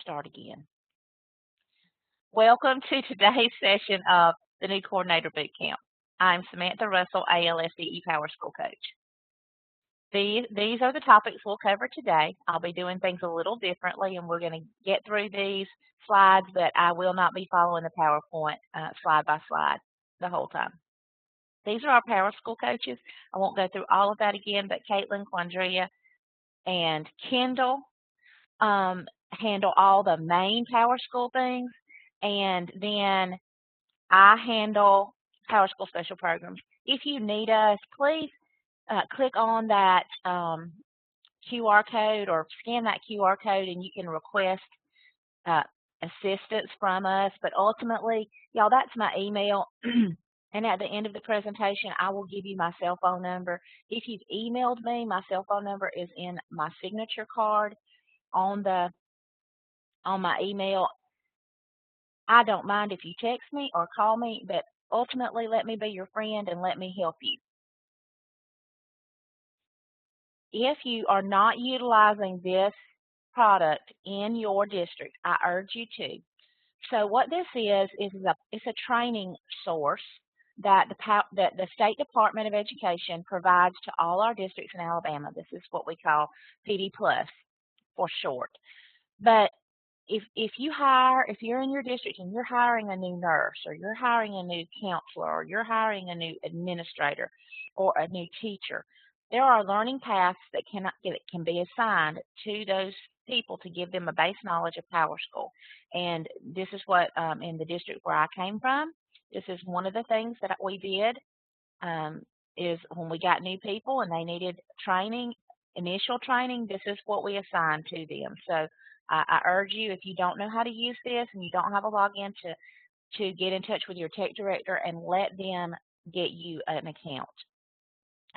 start again. Welcome to today's session of the New Coordinator Bootcamp. I'm Samantha Russell, ALSDE Power School Coach. These are the topics we'll cover today. I'll be doing things a little differently, and we're going to get through these slides, but I will not be following the PowerPoint slide by slide the whole time. These are our Power School coaches. I won't go through all of that again, but Caitlin, Quandria, and Kendall handle all the main Power School things, and then I handle Power School Special Programs. If you need us, please click on that QR code or scan that QR code, and you can request assistance from us. But ultimately, y'all, that's my email. And at the end of the presentation, I will give you my cell phone number. If you've emailed me, my cell phone number is in my signature card on my email. I don't mind if you text me or call me, but ultimately let me be your friend and let me help you. If you are not utilizing this product in your district, I urge you to. So what this is it's a training source that the State Department of Education provides to all our districts in Alabama. This is what we call PD Plus for short. But if you're in your district and you're hiring a new nurse, or you're hiring a new counselor, or you're hiring a new administrator or a new teacher, there are learning paths that can be assigned to those people to give them a base knowledge of Power School. And this is what in the district where I came from, this is one of the things that we did is when we got new people and they needed training, initial training, this is what we assigned to them. So I urge you, if you don't know how to use this and you don't have a login, to get in touch with your tech director and let them get you an account.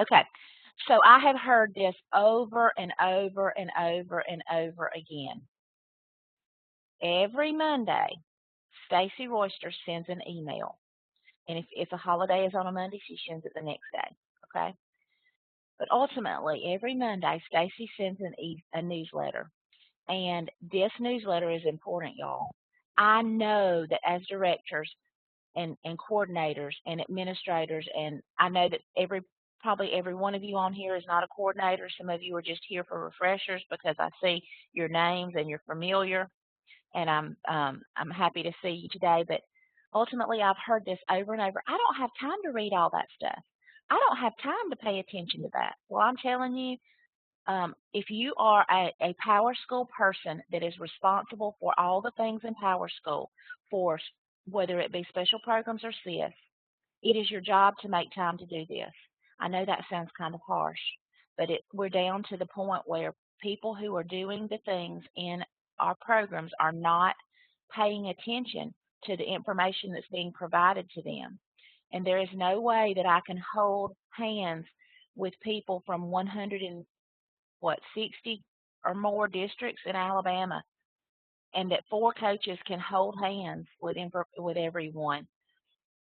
Okay, so I have heard this over and over and over and over again. Every Monday, Stacy Royster sends an email. And if a holiday is on a Monday, she sends it the next day, okay? But ultimately, every Monday, Stacy sends a newsletter. And this newsletter is important, y'all. I know that as directors and coordinators and administrators, and I know that probably every one of you on here is not a coordinator. Some of you are just here for refreshers because I see your names and you're familiar, and I'm happy to see you today. But ultimately, I've heard this over and over. I don't have time to read all that stuff. I don't have time to pay attention to that. Well, I'm telling you, if you are a Power School person that is responsible for all the things in Power School, for whether it be special programs or SIS, it is your job to make time to do this. I know that sounds kind of harsh, but we're down to the point where people who are doing the things in our programs are not paying attention to the information that's being provided to them. And there is no way that I can hold hands with people from 60 or more districts in Alabama, and that 4 coaches can hold hands with everyone.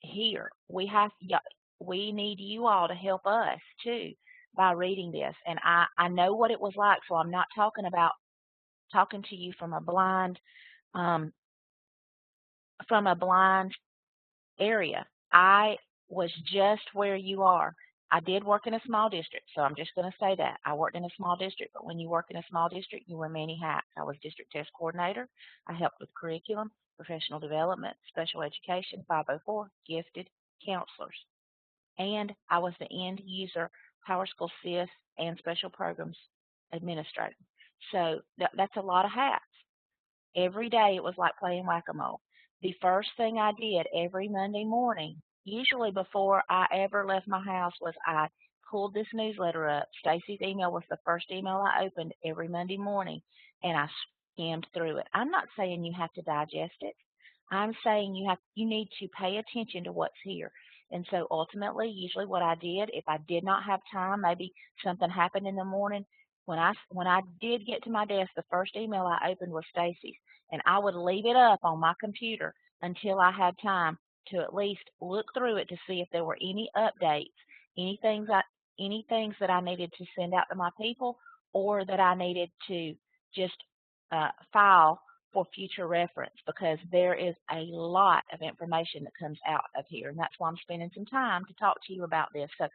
Here, we need you all to help us too by reading this. And I know what it was like, so I'm not talking to you from a blind area. I was just where you are. I did work in a small district, so I'm just going to say that. I worked in a small district, but when you work in a small district, you wear many hats. I was district test coordinator. I helped with curriculum, professional development, special education, 504, gifted counselors. And I was the end user Power School SIS and special programs administrator. So that's a lot of hats. Every day it was like playing whack-a-mole. The first thing I did every Monday morning, usually before I ever left my house, was I pulled this newsletter up. Stacy's email was the first email I opened every Monday morning, and I skimmed through it. I'm not saying you have to digest it. I'm saying you need to pay attention to what's here. And so ultimately, usually what I did, if I did not have time, maybe something happened in the morning, when I did get to my desk, the first email I opened was Stacy's, and I would leave it up on my computer until I had time to at least look through it to see if there were any updates, any things that I needed to send out to my people, or that I needed to just file for future reference, because there is a lot of information that comes out of here, and that's why I'm spending some time to talk to you about this. So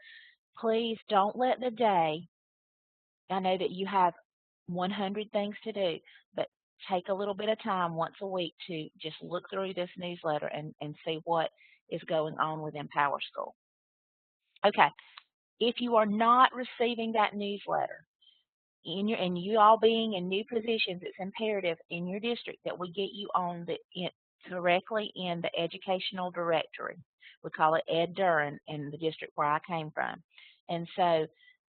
please don't let the day, I know that you have 100 things to do, but take a little bit of time once a week to just look through this newsletter and see what is going on within Power School. Okay, if you are not receiving that newsletter, and you all being in new positions, it's imperative in your district that we get you on correctly in the educational directory. We call it EdDur in the district where I came from. And so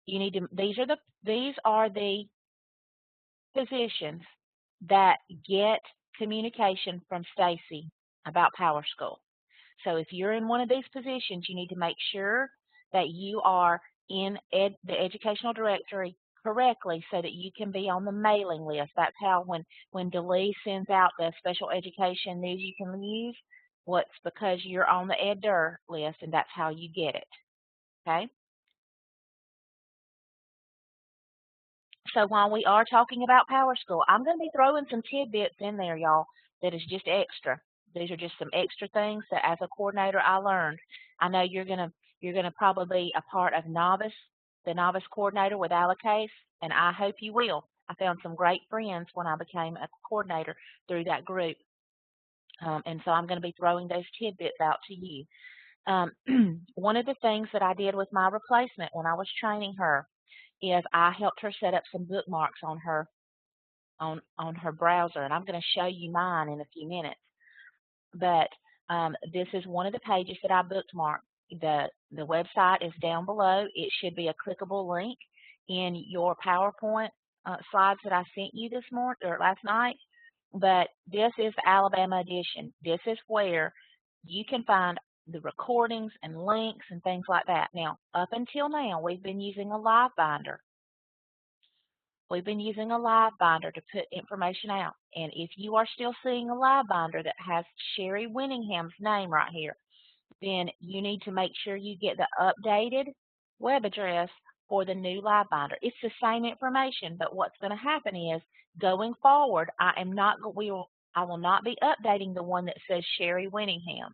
you need to, these are the positions that get communication from Stacy about Power School. So if you're in one of these positions, you need to make sure that you are in the educational directory correctly so that you can be on the mailing list. That's how when DeLee sends out the special education news you can use, well, it's because you're on the EdDur list, and that's how you get it. Okay? So while we are talking about Power School, I'm going to be throwing some tidbits in there, y'all, that is just extra. These are just some extra things that as a coordinator I learned. I know you're gonna probably be a part of the novice coordinator with Allocase, and I hope you will. I found some great friends when I became a coordinator through that group. And so I'm going to be throwing those tidbits out to you. One of the things that I did with my replacement when I was training her is I helped her set up some bookmarks on her browser, and I'm going to show you mine in a few minutes. But this is one of the pages that I bookmarked. The website is down below. It should be a clickable link in your PowerPoint slides that I sent you this morning or last night. But this is the Alabama edition. This is where you can find the recordings and links and things like that. Now, up until now, we've been using a live binder. We've been using a live binder to put information out. And if you are still seeing a live binder that has Sherry Winningham's name right here, then you need to make sure you get the updated web address for the new live binder. It's the same information, but what's going to happen is going forward, I will not be updating the one that says Sherry Winningham.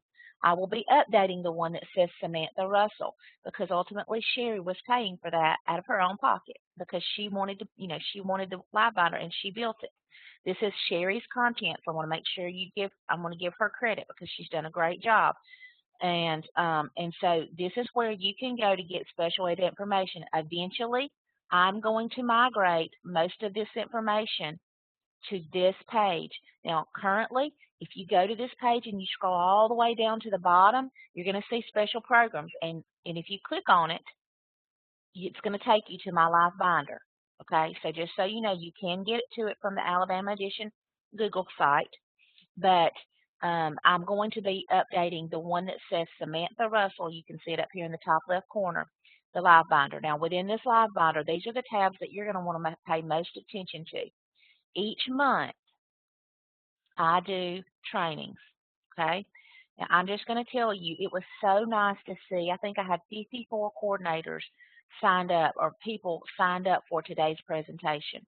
I will be updating the one that says Samantha Russell, because ultimately Sherry was paying for that out of her own pocket because she wanted she wanted the live binder and she built it. This is Sherry's content, so I want to make sure I'm going to give her credit because she's done a great job. And so this is where you can go to get special ed information. Eventually, I'm going to migrate most of this information to this page. Now, currently, if you go to this page and you scroll all the way down to the bottom, you're going to see special programs. And if you click on it, it's going to take you to my live binder. Okay, so just so you know, you can get to it from the Alabama Edition Google site, but I'm going to be updating the one that says Samantha Russell. You can see it up here in the top left corner, the live binder. Now, within this live binder, these are the tabs that you're going to want to pay most attention to. Each month, I do trainings, okay? Now, I'm just going to tell you, it was so nice to see. I think I had 54 coordinators signed up, or people signed up for today's presentation.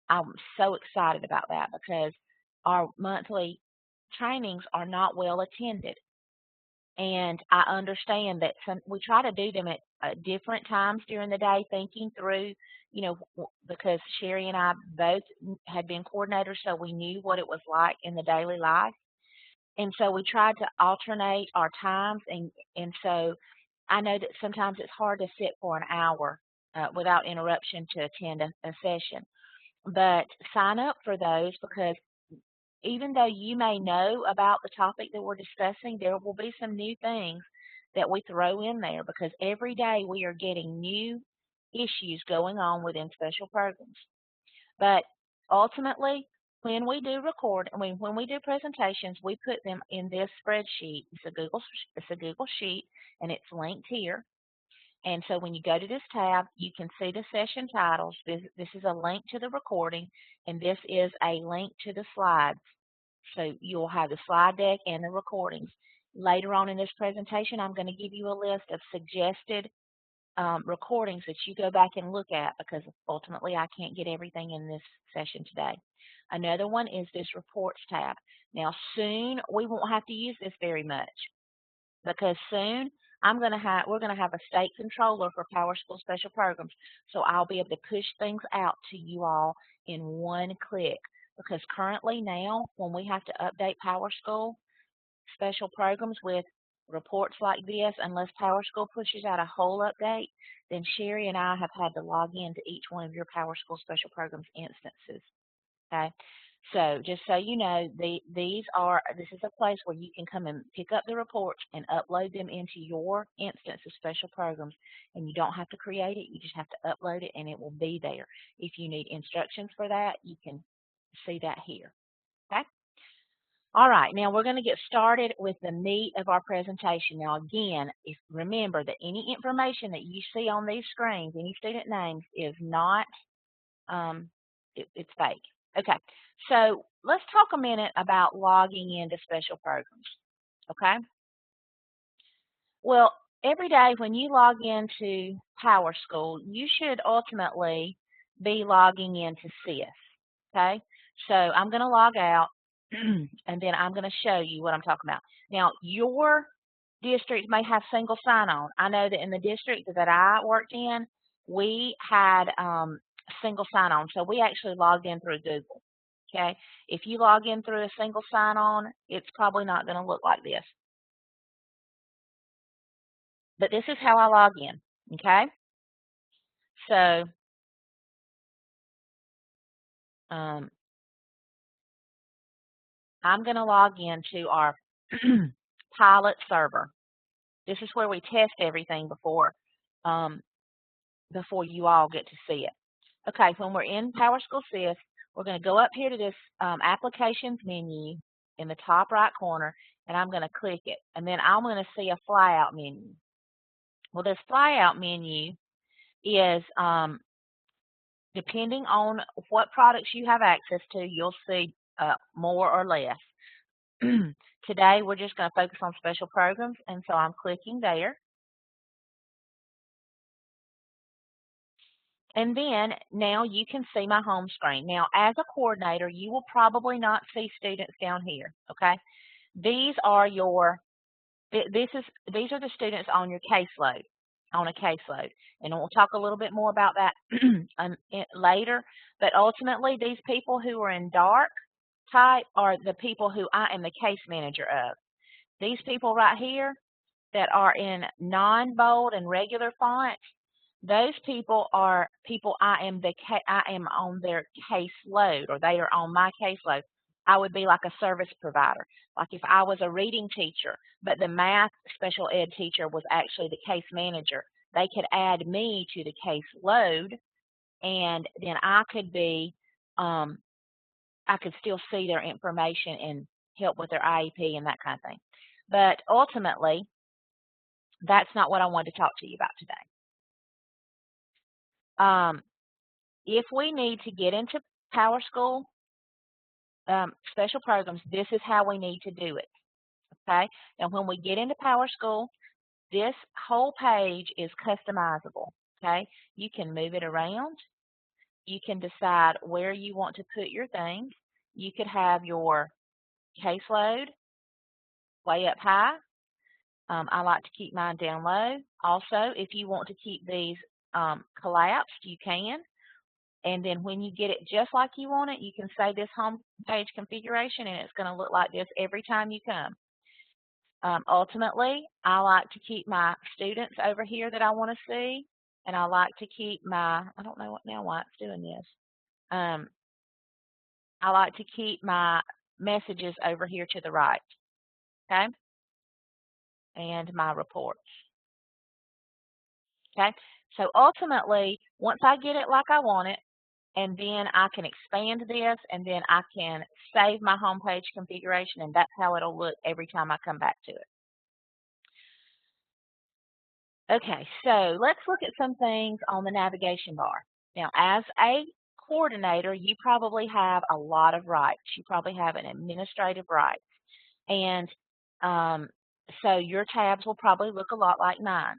I'm so excited about that because our monthly trainings are not well attended. And I understand that we try to do them at different times during the day, thinking through, because Sherry and I both had been coordinators, so we knew what it was like in the daily life. And so we tried to alternate our times. And so I know that sometimes it's hard to sit for an hour without interruption to attend a session. But sign up for those, because even though you may know about the topic that we're discussing, there will be some new things that we throw in there, because every day we are getting new issues going on within special programs. But ultimately, when we do when we do presentations, we put them in this spreadsheet. It's a Google sheet, and it's linked here. And so when you go to this tab, you can see the session titles. This is a link to the recording, and this is a link to the slides. So you'll have the slide deck and the recordings. Later on in this presentation, I'm going to give you a list of suggested recordings that you go back and look at, because ultimately I can't get everything in this session today. Another one is this reports tab. Now soon we won't have to use this very much, because soon we're gonna have a state controller for Power School Special Programs. So I'll be able to push things out to you all in one click. Because currently now, when we have to update Power School Special Programs with reports like this, unless Power School pushes out a whole update, then Sherry and I have had to log into each one of your Power School Special Programs instances. Okay. So just so you know, this is a place where you can come and pick up the reports and upload them into your instance of special programs. And you don't have to create it, you just have to upload it and it will be there. If you need instructions for that, you can see that here. Okay? All right, now we're going to get started with the meat of our presentation. Now again, remember that any information that you see on these screens, any student names, is not, it's fake. Okay, so let's talk a minute about logging into special programs, okay? Well, every day when you log into Power School, you should ultimately be logging into SIS, okay? So I'm going to log out, and then I'm going to show you what I'm talking about. Now, your district may have single sign-on. I know that in the district that I worked in, we had single sign-on, so we actually logged in through Google. Okay, if you log in through a single sign-on, it's probably not going to look like this. But this is how I log in. Okay, so I'm going to log into our pilot server. This is where we test everything before you all get to see it. Okay, when we're in Power School SIS, we're going to go up here to this Applications menu in the top right corner, and I'm going to click it. And then I'm going to see a flyout menu. Well, this flyout menu is, depending on what products you have access to, you'll see more or less. Today, we're just going to focus on special programs, and so I'm clicking there. And then now you can see my home screen. Now, as a coordinator, you will probably not see students down here, okay? These are these are the students on your caseload, on a caseload. And we'll talk a little bit more about that later. But ultimately, these people who are in dark type are the people who I am the case manager of. These people right here that are in non-bold and regular fonts, those people are people I am on their caseload, or they are on my caseload. I would be like a service provider. Like if I was a reading teacher, but the math special ed teacher was actually the case manager, they could add me to the caseload, and then I could be, I could still see their information and help with their IEP and that kind of thing. But ultimately, that's not what I wanted to talk to you about today. If we need to get into Power School special programs, this is how we need to do it. Okay? And when we get into Power School, this whole page is customizable. Okay? You can move it around. You can decide where you want to put your things. You could have your caseload way up high. I like to keep mine down low. Also, if you want to keep these collapsed, you can. And then when you get it just like you want it, you can say this home page configuration, and it's going to look like this every time you come. Ultimately, I like to keep my students over here that I want to see, and I like to keep my, I don't know why it's doing this. I like to keep my messages over here to the right, okay, and my reports. Okay, so ultimately, once I get it like I want it, and then I can expand this, and then I can save my home page configuration, and that's how it'll look every time I come back to it. Okay, so let's look at some things on the navigation bar. Now, as a coordinator, you probably have a lot of rights. You probably have an administrative rights. And so your tabs will probably look a lot like mine.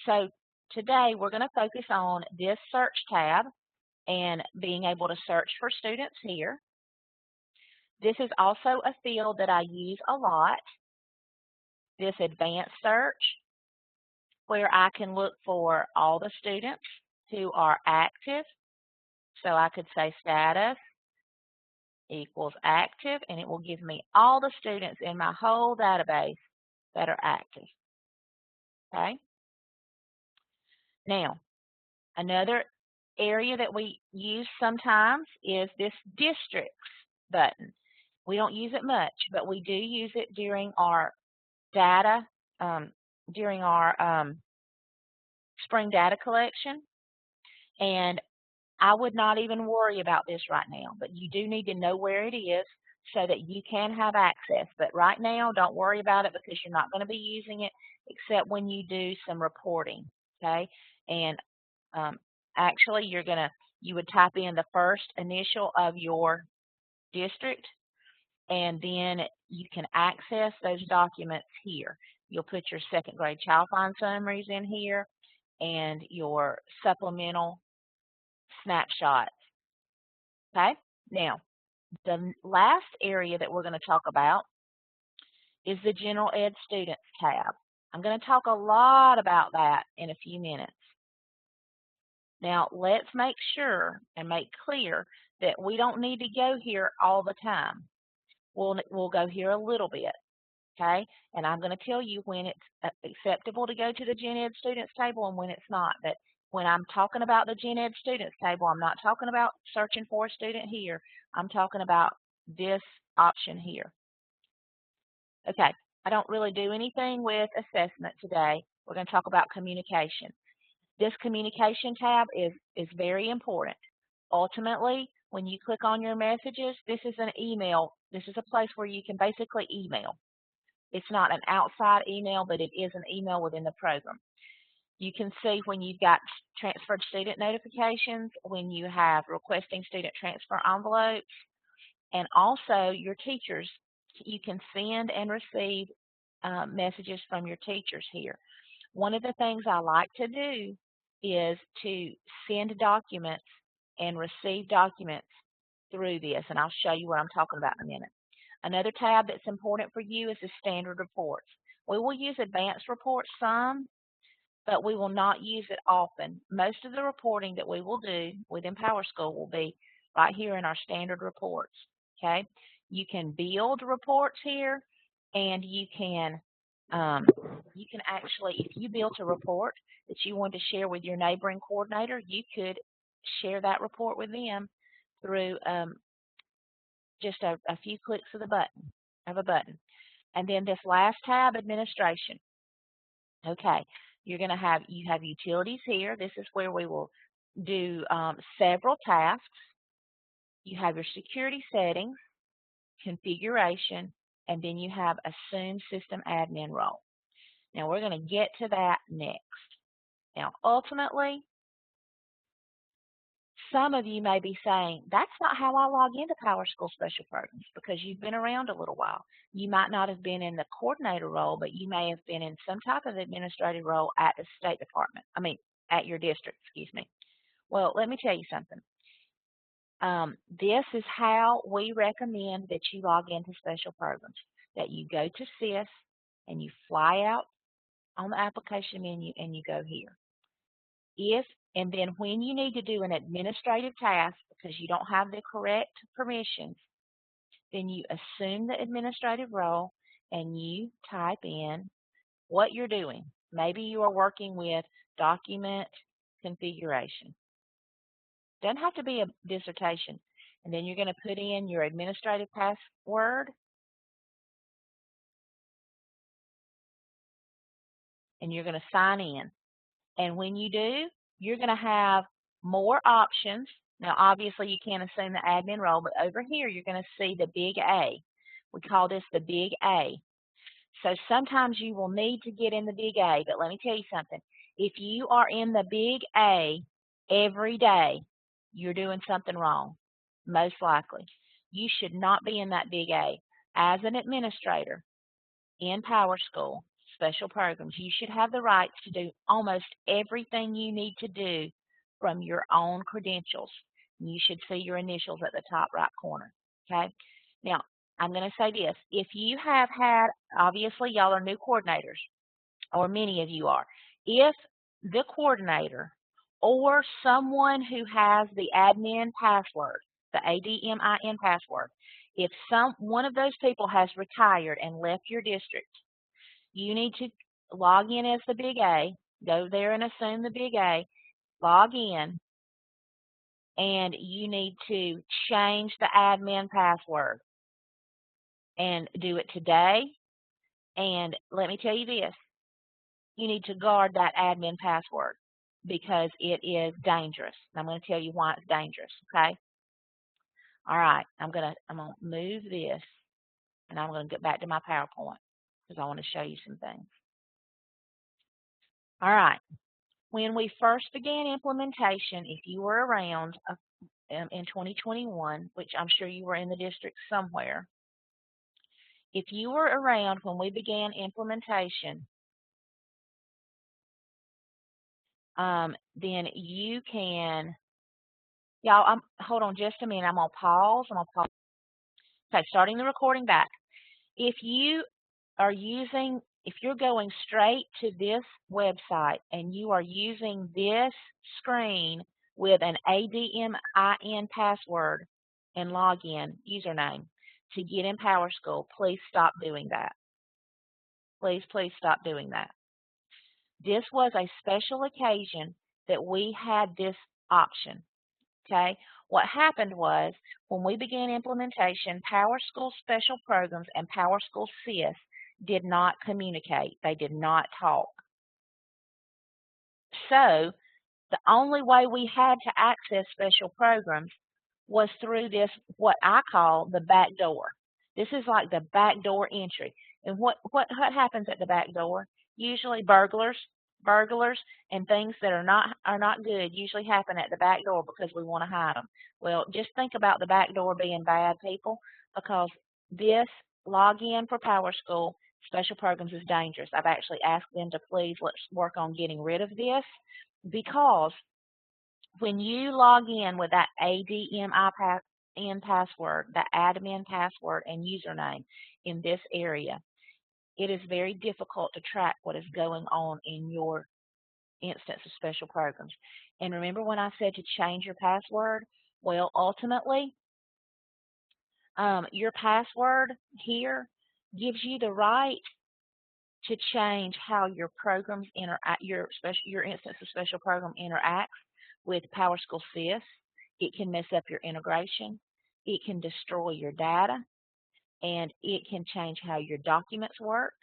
So today we're going to focus on this search tab and being able to search for students here. This is also a field that I use a lot, this advanced search, where I can look for all the students who are active. So I could say status equals active, and it will give me all the students in my whole database that are active. Okay? Now, another area that we use sometimes is this districts button. We don't use it much, but we do use it during our data, during our spring data collection. And I would not even worry about this right now, but you do need to know where it is so that you can have access. But right now, don't worry about it because you're not going to be using it except when you do some reporting, okay? And actually, you would type in the first initial of your district, and then you can access those documents here. You'll put your second grade child find summaries in here and your supplemental snapshots. Okay, now the last area that we're going to talk about is the General Ed Students tab. I'm going to talk a lot about that in a few minutes. Now, let's make sure and make clear that we don't need to go here all the time. We'll go here a little bit, okay? And I'm going to tell you when it's acceptable to go to the Gen Ed Students table and when it's not. But when I'm talking about the Gen Ed Students table, I'm not talking about searching for a student here. I'm talking about this option here. Okay, I don't really do anything with assessment today. We're going to talk about communication. This communication tab is very important. Ultimately, when you click on your messages, this is an email. This is a place where you can basically email. It's not an outside email, but it is an email within the program. You can see when you've got transferred student notifications, when you have requesting student transfer envelopes, and also your teachers. You can send and receive messages from your teachers here. One of the things I like to do is to send documents and receive documents through this, and I'll show you what I'm talking about in a minute. Another tab that's important for you is the standard reports. We will use advanced reports some, but we will not use it often. Most of the reporting that we will do within PowerSchool will be right here in our standard reports, okay? You can build reports here, and you can actually, if you built a report that you wanted to share with your neighboring coordinator, you could share that report with them through just a few clicks of a button. And then this last tab, administration. Okay, you have utilities here. This is where we will do several tasks. You have your security settings, configuration, and then you have assume system admin role. Now we're going to get to that next. Now ultimately, some of you may be saying, that's not how I log into PowerSchool Special Programs because you've been around a little while. You might not have been in the coordinator role, but you may have been in some type of administrative role at the State Department. At your district, excuse me. Well, let me tell you something. This is how we recommend that you log into Special Programs, that you go to SIS and you fly out on the application menu and you go here. And then when you need to do an administrative task because you don't have the correct permissions, then you assume the administrative role and you type in what you're doing. Maybe you are working with document configuration. Doesn't have to be a dissertation. And then you're going to put in your administrative password. And you're going to sign in. And when you do, you're going to have more options. Now, obviously, you can't assume the admin role, but over here, you're going to see the big A. We call this the big A. So sometimes you will need to get in the big A, but let me tell you something. If you are in the big A every day, you're doing something wrong, most likely. You should not be in that big A. As an administrator in PowerSchool, special programs. You should have the rights to do almost everything you need to do from your own credentials. You should see your initials at the top right corner, okay? Now, I'm going to say this. If you have had, obviously y'all are new coordinators, or many of you are. If the coordinator or someone who has the admin password, the ADMIN password, if one of those people has retired and left your district, you need to log in as the big A, go there and assume the big A, log in, and you need to change the admin password and do it today. And let me tell you this, you need to guard that admin password because it is dangerous. And I'm going to tell you why it's dangerous, okay? All right, I'm going to move this, and I'm going to get back to my PowerPoint because I want to show you some things. All right, when we first began implementation, if you were around in 2021, which I'm sure you were in the district somewhere, if you were around when we began implementation, then you can, y'all, hold on just a minute. I'm going to pause. Okay, starting the recording back. If you are using, if you're going straight to this website and you are using this screen with an ADMIN password and login username to get in PowerSchool, please stop doing that. Please, please stop doing that. This was a special occasion that we had this option, okay? What happened was, when we began implementation, PowerSchool Special Programs and PowerSchool SIS did not communicate. They did not talk. So, the only way we had to access special programs was through this, what I call the back door. This is like the back door entry. And what happens at the back door? Usually burglars and things that are not good usually happen at the back door because we want to hide them. Well, just think about the back door being bad, people, because this login for PowerSchool Special Programs is dangerous. I've actually asked them to please let's work on getting rid of this, because when you log in with that ADMIN password, the admin password and username in this area, it is very difficult to track what is going on in your instance of special programs. And remember when I said to change your password? Well, ultimately, your password here gives you the right to change how your programs interact, your instance of special program interacts with PowerSchool SIS. It can mess up your integration. It can destroy your data, and it can change how your documents work.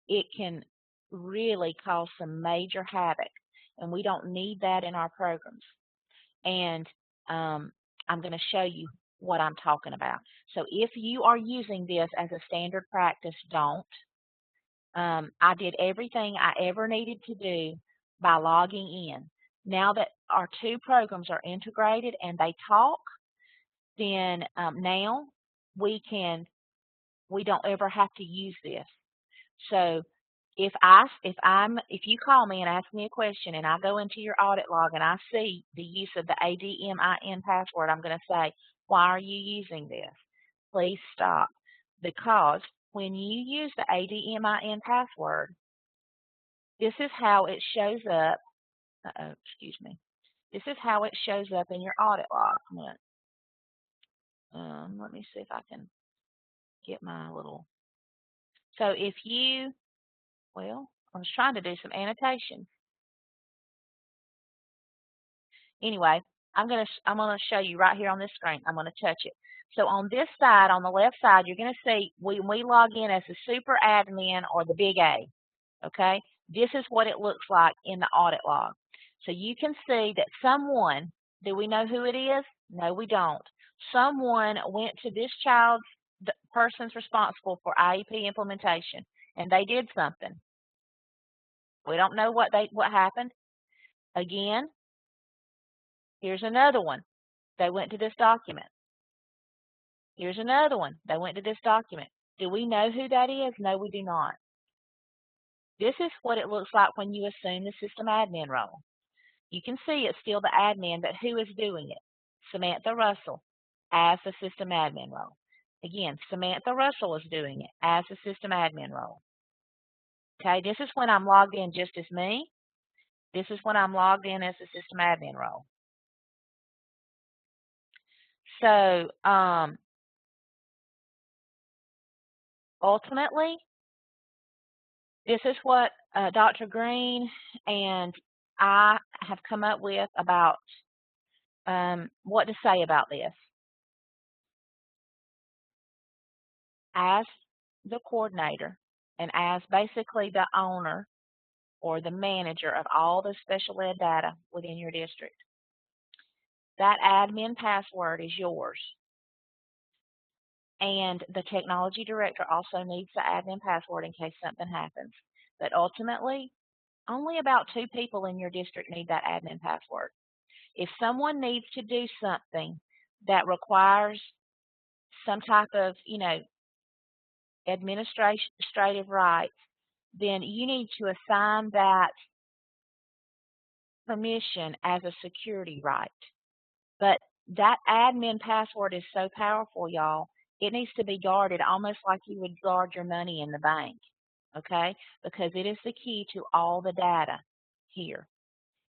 It can really cause some major havoc, and we don't need that in our programs. And I'm going to show you what I'm talking about. So if you are using this as a standard practice, don't. I did everything I ever needed to do by logging in. Now that our two programs are integrated and they talk, then now we don't ever have to use this. So if you call me and ask me a question and I go into your audit log and I see the use of the ADMIN password, I'm going to say, why are you using this? Please stop. Because when you use the ADMIN password, this is how it shows up. Excuse me. This is how it shows up in your audit log. Let me see if I can get my little. So if you, well, I was trying to do some annotations. Anyway, I'm gonna show you right here on this screen. I'm gonna touch it. So on this side, on the left side, you're gonna see when we log in as the super admin or the big A. Okay, this is what it looks like in the audit log. So you can see that someone, do we know who it is? No, we don't. Someone went to this the person's responsible for IEP implementation, and they did something. We don't know what happened. Again, here's another one. They went to this document. Here's another one. They went to this document. Do we know who that is? No, we do not. This is what it looks like when you assume the system admin role. You can see it's still the admin, but who is doing it? Samantha Russell as the system admin role. Again, Samantha Russell is doing it as the system admin role. Okay, this is when I'm logged in just as me. This is when I'm logged in as the system admin role. So ultimately, this is what Dr. Green and I have come up with about what to say about this. As the coordinator and as basically the owner or the manager of all the special ed data within your district, that admin password is yours. And the technology director also needs the admin password in case something happens. But ultimately, only about 2 people in your district need that admin password. If someone needs to do something that requires some type of, administrative rights, then you need to assign that permission as a security right. But that admin password is so powerful, y'all, it needs to be guarded almost like you would guard your money in the bank, okay? Because it is the key to all the data here.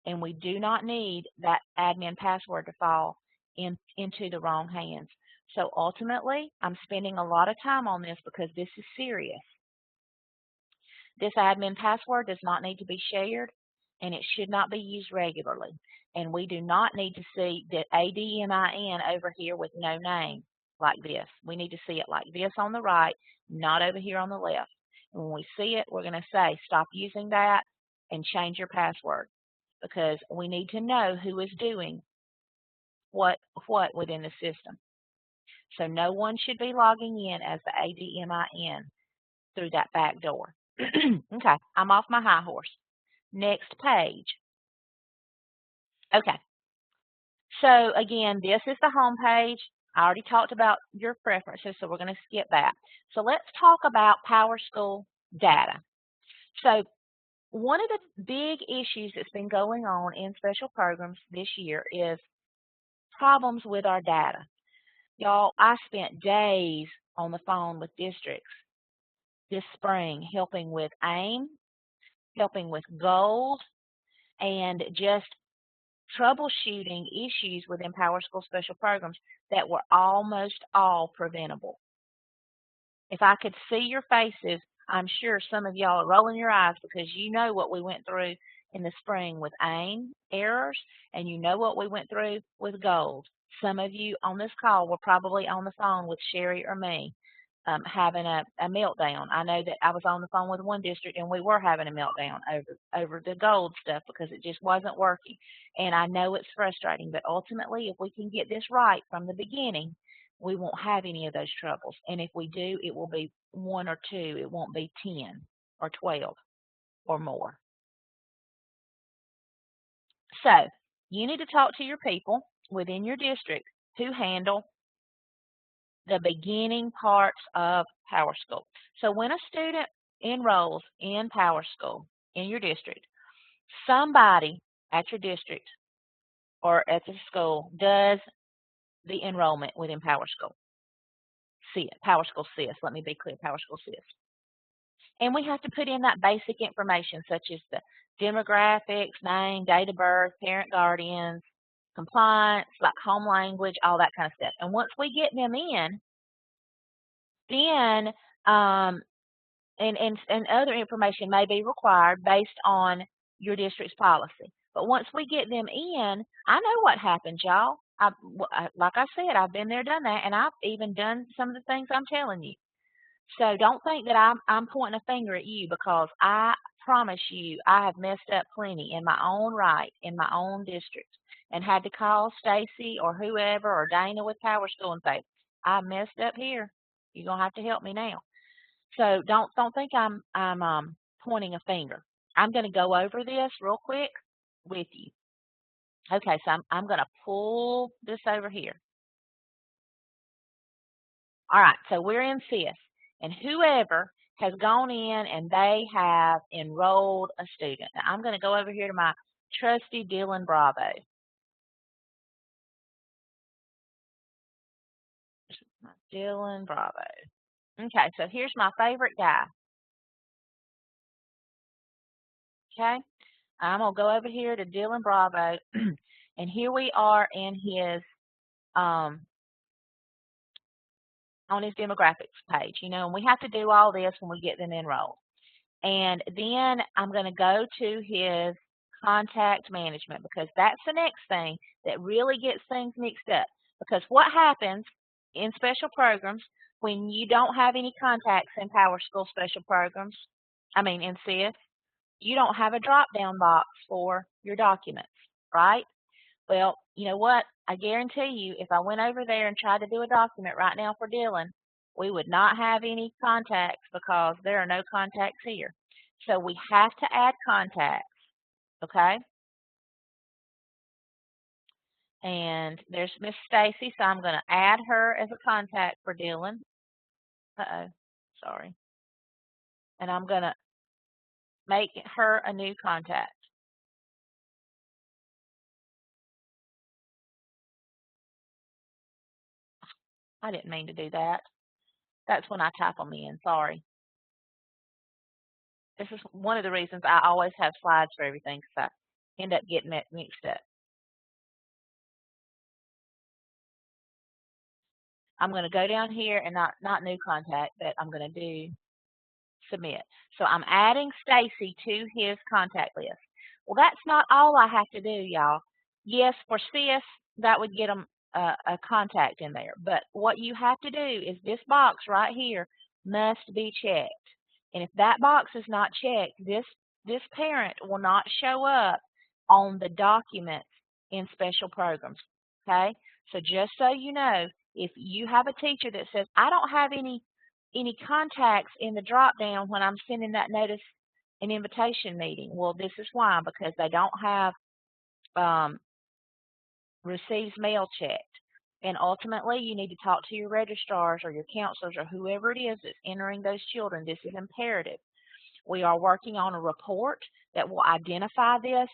And we do not need that admin password to fall into the wrong hands. So ultimately, I'm spending a lot of time on this because this is serious. This admin password does not need to be shared, and it should not be used regularly. And we do not need to see the ADMIN over here with no name like this. We need to see it like this on the right, not over here on the left. And when we see it, we're going to say, stop using that and change your password, because we need to know who is doing what within the system. So no one should be logging in as the ADMIN through that back door. Okay, I'm off my high horse. Next page. Okay, so again, this is the home page. I already talked about your preferences, so we're going to skip that. So let's talk about PowerSchool data. So one of the big issues that's been going on in special programs this year is problems with our data. Y'all, I spent days on the phone with districts this spring helping with AIM, helping with goals, and just troubleshooting issues within PowerSchool special programs that were almost all preventable. If I could see your faces, I'm sure some of y'all are rolling your eyes because you know what we went through in the spring with AIM errors, and you know what we went through with goals. Some of you on this call were probably on the phone with Sherry or me having a meltdown. I know that I was on the phone with one district and we were having a meltdown over the gold stuff because it just wasn't working. And I know it's frustrating, but ultimately, if we can get this right from the beginning, we won't have any of those troubles. And if we do, it will be 1 or 2. It won't be 10 or 12 or more. So you need to talk to your people within your district who handle the beginning parts of PowerSchool. So when a student enrolls in PowerSchool in your district, somebody at your district or at the school does the enrollment within PowerSchool. PowerSchool SIS, let me be clear, PowerSchool SIS. And we have to put in that basic information such as the demographics, name, date of birth, parent guardians, compliance, like home language, all that kind of stuff. And once we get them in, then and other information may be required based on your district's policy. But once we get them in, I know what happens, y'all. Like I said, I've been there, done that, and I've even done some of the things I'm telling you. So don't think that I'm pointing a finger at you, because I promise you I have messed up plenty in my own right, in my own district, and had to call Stacy or whoever or Dana with PowerSchool and say, I messed up here. You're gonna have to help me now. So don't think I'm pointing a finger. I'm going to go over this real quick with you. Okay, so I'm going to pull this over here. All right, so we're in SIS, and whoever has gone in and they have enrolled a student. Now, I'm going to go over here to my trusty Dylan Bravo. Dylan Bravo. Okay, so here's my favorite guy. Okay, I'm going to go over here to Dylan Bravo, and here we are in his, on his demographics page, and we have to do all this when we get them enrolled. And then I'm going to go to his contact management, because that's the next thing that really gets things mixed up. Because what happens in special programs when you don't have any contacts in Power School special programs, in CIS, you don't have a drop-down box for your documents, right? Well, you know what? I guarantee you, if I went over there and tried to do a document right now for Dylan, we would not have any contacts because there are no contacts here. So we have to add contacts, okay? And there's Miss Stacy, so I'm going to add her as a contact for Dylan. Sorry. And I'm going to make her a new contact. I didn't mean to do that. That's when I type them in, sorry. This is one of the reasons I always have slides for everything, because I end up getting it mixed up. I'm going to go down here and not new contact, but I'm going to do submit. So I'm adding Stacy to his contact list. Well, that's not all I have to do, y'all. Yes, for CIS, that would get them a contact in there. But what you have to do is this box right here must be checked. And if that box is not checked, this parent will not show up on the documents in special programs. Okay? So just so you know, if you have a teacher that says, I don't have any contacts in the drop down when I'm sending that notice an invitation meeting. Well, this is why, because they don't have receives mail checked. And ultimately, you need to talk to your registrars or your counselors or whoever it is that's entering those children. This is imperative. We are working on a report that will identify this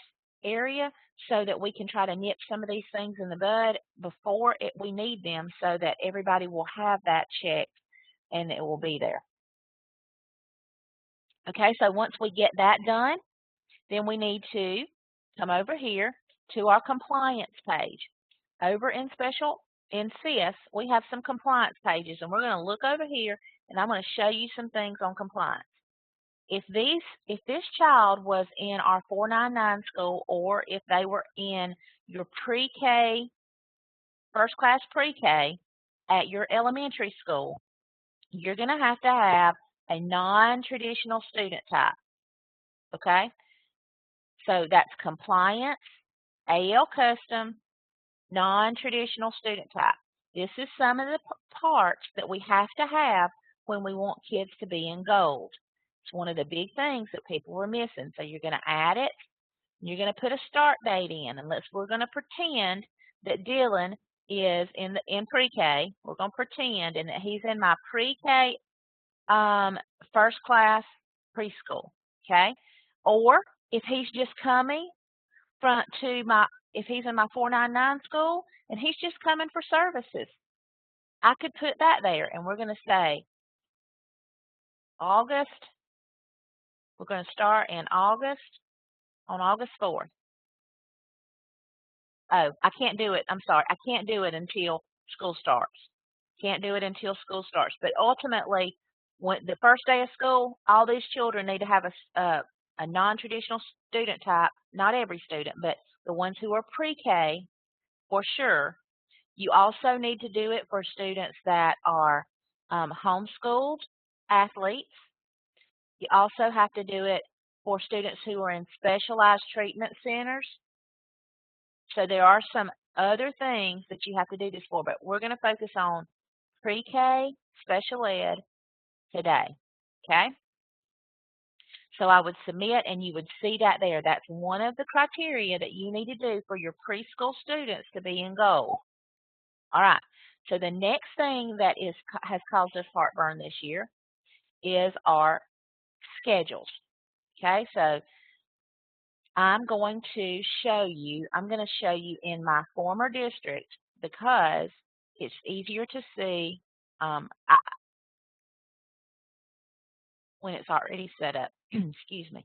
area so that we can try to nip some of these things in the bud before we need them, so that everybody will have that checked and it will be there. Okay, so once we get that done, then we need to come over here to our compliance page. Over in CIS, we have some compliance pages, and we're going to look over here, and I'm going to show you some things on compliance. If this child was in our 499 school, or if they were in your pre-K, first class pre-K at your elementary school, you're going to have a non-traditional student type, okay? So that's compliance, AL custom, non-traditional student type. This is some of the parts that we have to have when we want kids to be in gold. It's one of the big things that people were missing. So you're going to add it. You're going to put a start date in, unless we're going to pretend that Dylan is in pre-K. We're going to pretend and that he's in my pre-K first class preschool, okay? Or if he's just coming if he's in my 499 school and he's just coming for services, I could put that there, and we're going to say August. We're going to start in August, on August 4th. Oh, I can't do it. I'm sorry. I can't do it until school starts. Can't do it until school starts. But ultimately, when the first day of school, all these children need to have a non-traditional student type. Not every student, but the ones who are pre-K, for sure. You also need to do it for students that are homeschooled athletes. You also have to do it for students who are in specialized treatment centers. So there are some other things that you have to do this for, but we're going to focus on pre-K, special ed today, okay? So I would submit, and you would see that there. That's one of the criteria that you need to do for your preschool students to be in gold. All right, so the next thing that has caused us heartburn this year is our schedules. Okay, so I'm going to show you in my former district because it's easier to see when it's already set up. Excuse me,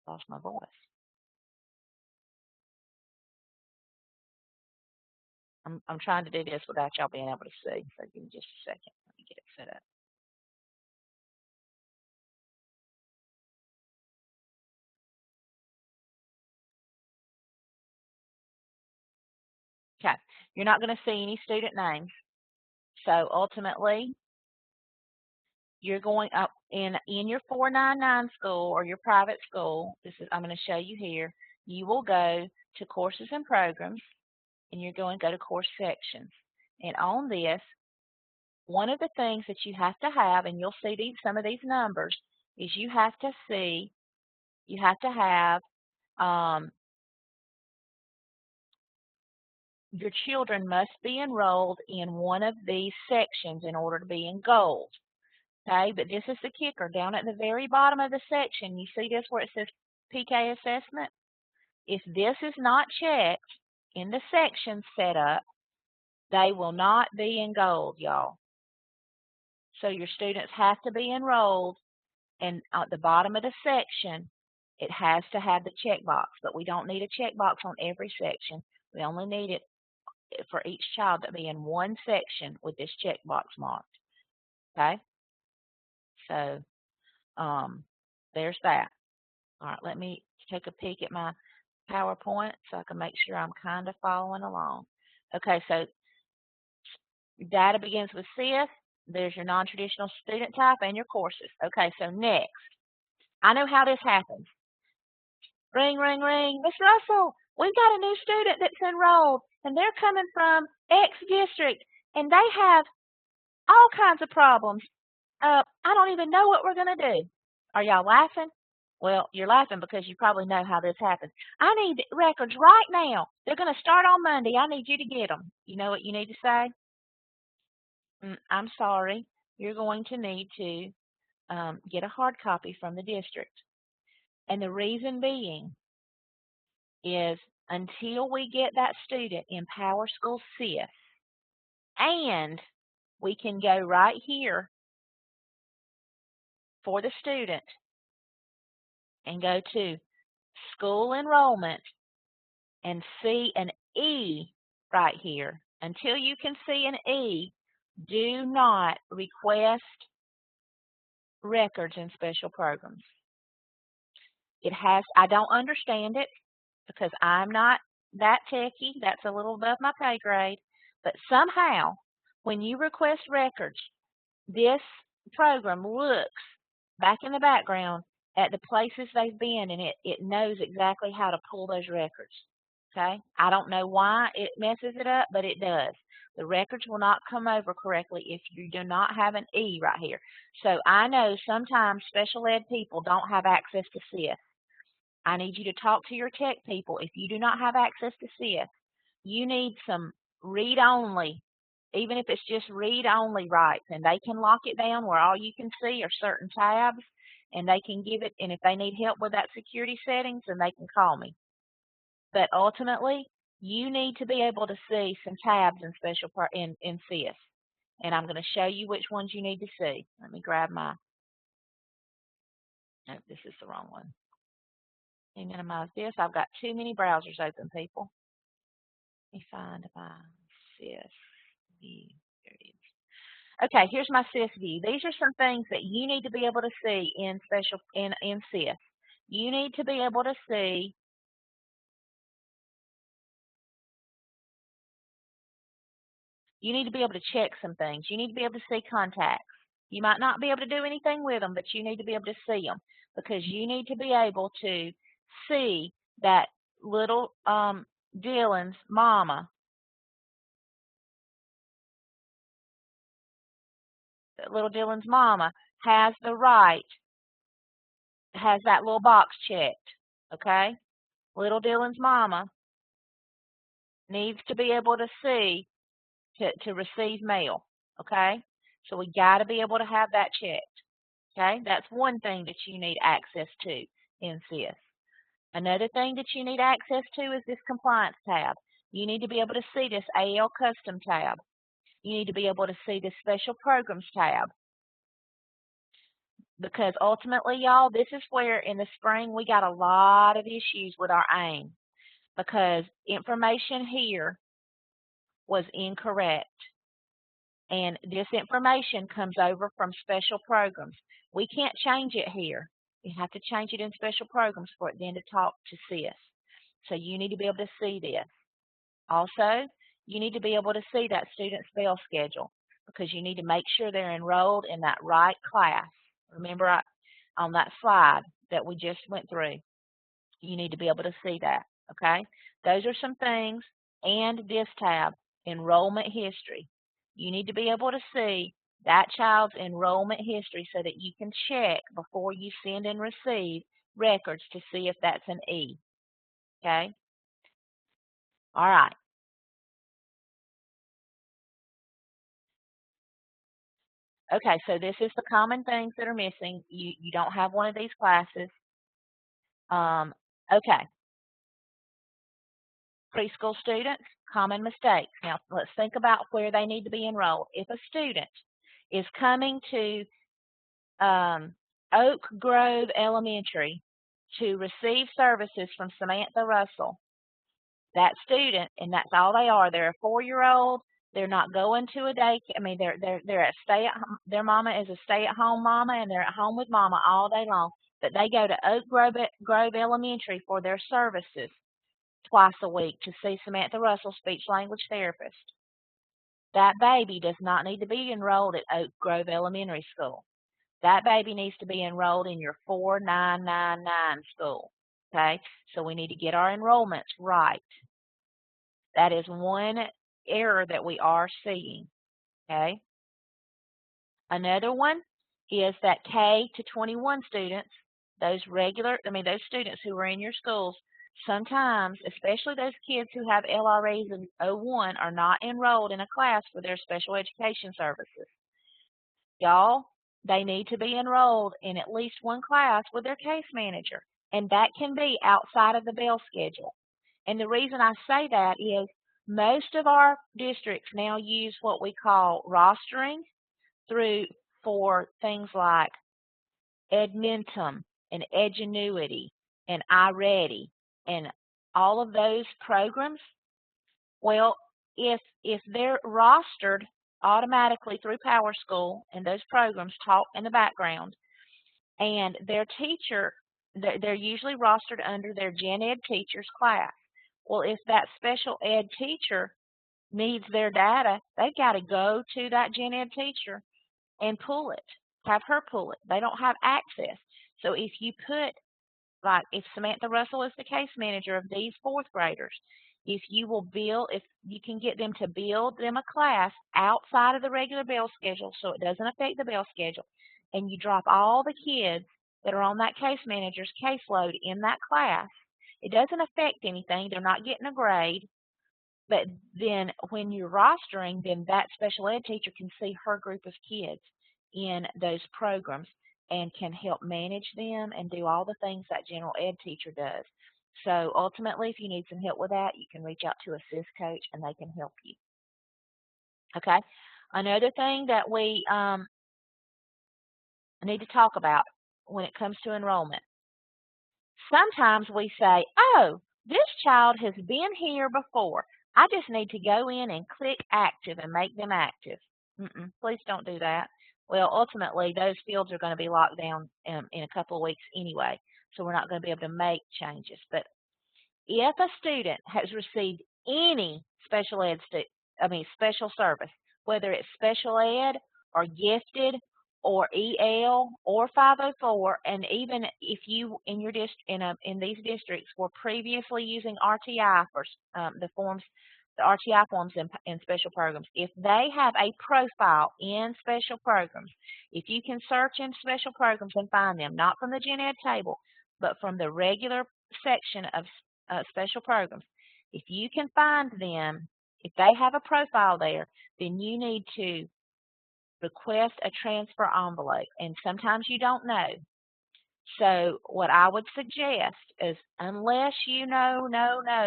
lost my voice. I'm trying to do this without y'all being able to see, so give me just a second. Let me get it set up. Okay, you're not going to see any student names. So ultimately, you're going up in your 499 school or your private school. I'm going to show you here. You will go to courses and programs, and you're going to go to course sections. And on this, one of the things that you have to have, and you'll see some of these numbers, is you have to have your children must be enrolled in one of these sections in order to be in gold. Okay, but this is the kicker. Down at the very bottom of the section, you see this where it says PK assessment? If this is not checked in the section setup, they will not be in gold, y'all. So your students have to be enrolled, and at the bottom of the section, it has to have the checkbox, but we don't need a checkbox on every section. We only need it for each child to be in one section with this checkbox marked. Okay? So there's that. All right, let me take a peek at my PowerPoint so I can make sure I'm kind of following along. Okay, so data begins with CIS. There's your non-traditional student type and your courses. Okay, so next. I know how this happens. Ring, ring, ring. Miss Russell, we've got a new student that's enrolled, and they're coming from X district, and they have all kinds of problems. I don't even know what we're going to do. Are y'all laughing? Well, you're laughing because you probably know how this happens. I need records right now. They're going to start on Monday. I need you to get them. You know what you need to say? I'm sorry. You're going to need to get a hard copy from the district. And the reason being is until we get that student in Power School CIS, and we can go right here for the student and go to school enrollment and see an E right here. Until you can see an E, do not request records in special programs. I don't understand it because I'm not that techie. That's a little above my pay grade. But somehow, when you request records, this program looks back in the background at the places they've been, and it knows exactly how to pull those records. Okay? I don't know why it messes it up, but it does. The records will not come over correctly if you do not have an E right here. So I know sometimes special ed people don't have access to CIS. I need you to talk to your tech people. If you do not have access to CIS, you need some read-only, even if it's just read-only rights, and they can lock it down where all you can see are certain tabs, and they can give it, and if they need help with that security settings, then they can call me. But ultimately, you need to be able to see some tabs in CIS, and I'm going to show you which ones you need to see. Let me grab my, no, this is the wrong one. Let me minimize this. I've got too many browsers open, people. Let me find my CIS view. There it is. Okay, here's my CIS view. These are some things that you need to be able to see in CIS. You need to be able to see you need to be able to check some things. You need to be able to see contacts. You might not be able to do anything with them, but you need to be able to see them because you need to be able to see that little Dylan's mama, has the right, has that little box checked, okay? Little Dylan's mama needs to be able to see to receive mail, okay? So we got to be able to have that checked. Okay, that's one thing that you need access to in SIS. Another thing that you need access to is this compliance tab. You need to be able to see this AL custom tab. You need to be able to see this special programs tab. Because ultimately, y'all, this is where in the spring we got a lot of issues with our AIM because information here was incorrect. And this information comes over from special programs. We can't change it here. You have to change it in special programs for it then to talk to SIS. So you need to be able to see this. Also, you need to be able to see that student spell schedule because you need to make sure they're enrolled in that right class. Remember on that slide that we just went through, you need to be able to see that, okay? Those are some things. And this tab, enrollment history. You need to be able to see that child's enrollment history so that you can check before you send and receive records to see if that's an E, okay? All right. Okay, so this is the common things that are missing. You don't have one of these classes. Okay, preschool students, common mistakes. Now, let's think about where they need to be enrolled. If a student is coming to Oak Grove Elementary to receive services from Samantha Russell, that student, and that's all they are. They're a 4-year-old. They're not going to a day. I mean, they're a stay at home. Their mama is a stay-at-home mama, and they're at home with mama all day long. But they go to Oak Grove Elementary for their services twice a week to see Samantha Russell, speech language therapist. That baby does not need to be enrolled at Oak Grove Elementary School. That baby needs to be enrolled in your 4999 school. Okay, so we need to get our enrollments right. That is one error that we are seeing, okay? Another one is that K to 21 students, those students who are in your schools, sometimes, especially those kids who have LRAs of 01, are not enrolled in a class for their special education services. Y'all, they need to be enrolled in at least one class with their case manager, and that can be outside of the bell schedule. And the reason I say that is most of our districts now use what we call rostering for things like Edmentum and Edgenuity and iReady and all of those programs. Well, if they're rostered automatically through PowerSchool and those programs talk in the background, and their teacher, they're usually rostered under their gen ed teacher's class. Well, if that special ed teacher needs their data, they've got to go to that gen ed teacher and pull it, have her pull it. They don't have access. So if you put, like if Samantha Russell is the case manager of these 4th graders, if you can get them to build them a class outside of the regular bell schedule so it doesn't affect the bell schedule, and you drop all the kids that are on that case manager's caseload in that class, it doesn't affect anything. They're not getting a grade. But then when you're rostering, then that special ed teacher can see her group of kids in those programs and can help manage them and do all the things that general ed teacher does. So ultimately, if you need some help with that, you can reach out to a SIS coach and they can help you. Okay. Another thing that we need to talk about when it comes to enrollment. Sometimes we say, oh, this child has been here before. I just need to go in and click active and make them active. Please don't do that. Well, ultimately, those fields are going to be locked down in a couple of weeks anyway, so we're not going to be able to make changes. But if a student has received any special service, whether it's special ed or gifted or EL or 504, and even if you in your in these districts were previously using RTI for the RTI forms in special programs, if they have a profile in special programs, if you can search in special programs and find them, not from the gen ed table, but from the regular section of special programs, if you can find them, if they have a profile there, then you need to request a transfer envelope, and sometimes you don't know. So what I would suggest is, unless you know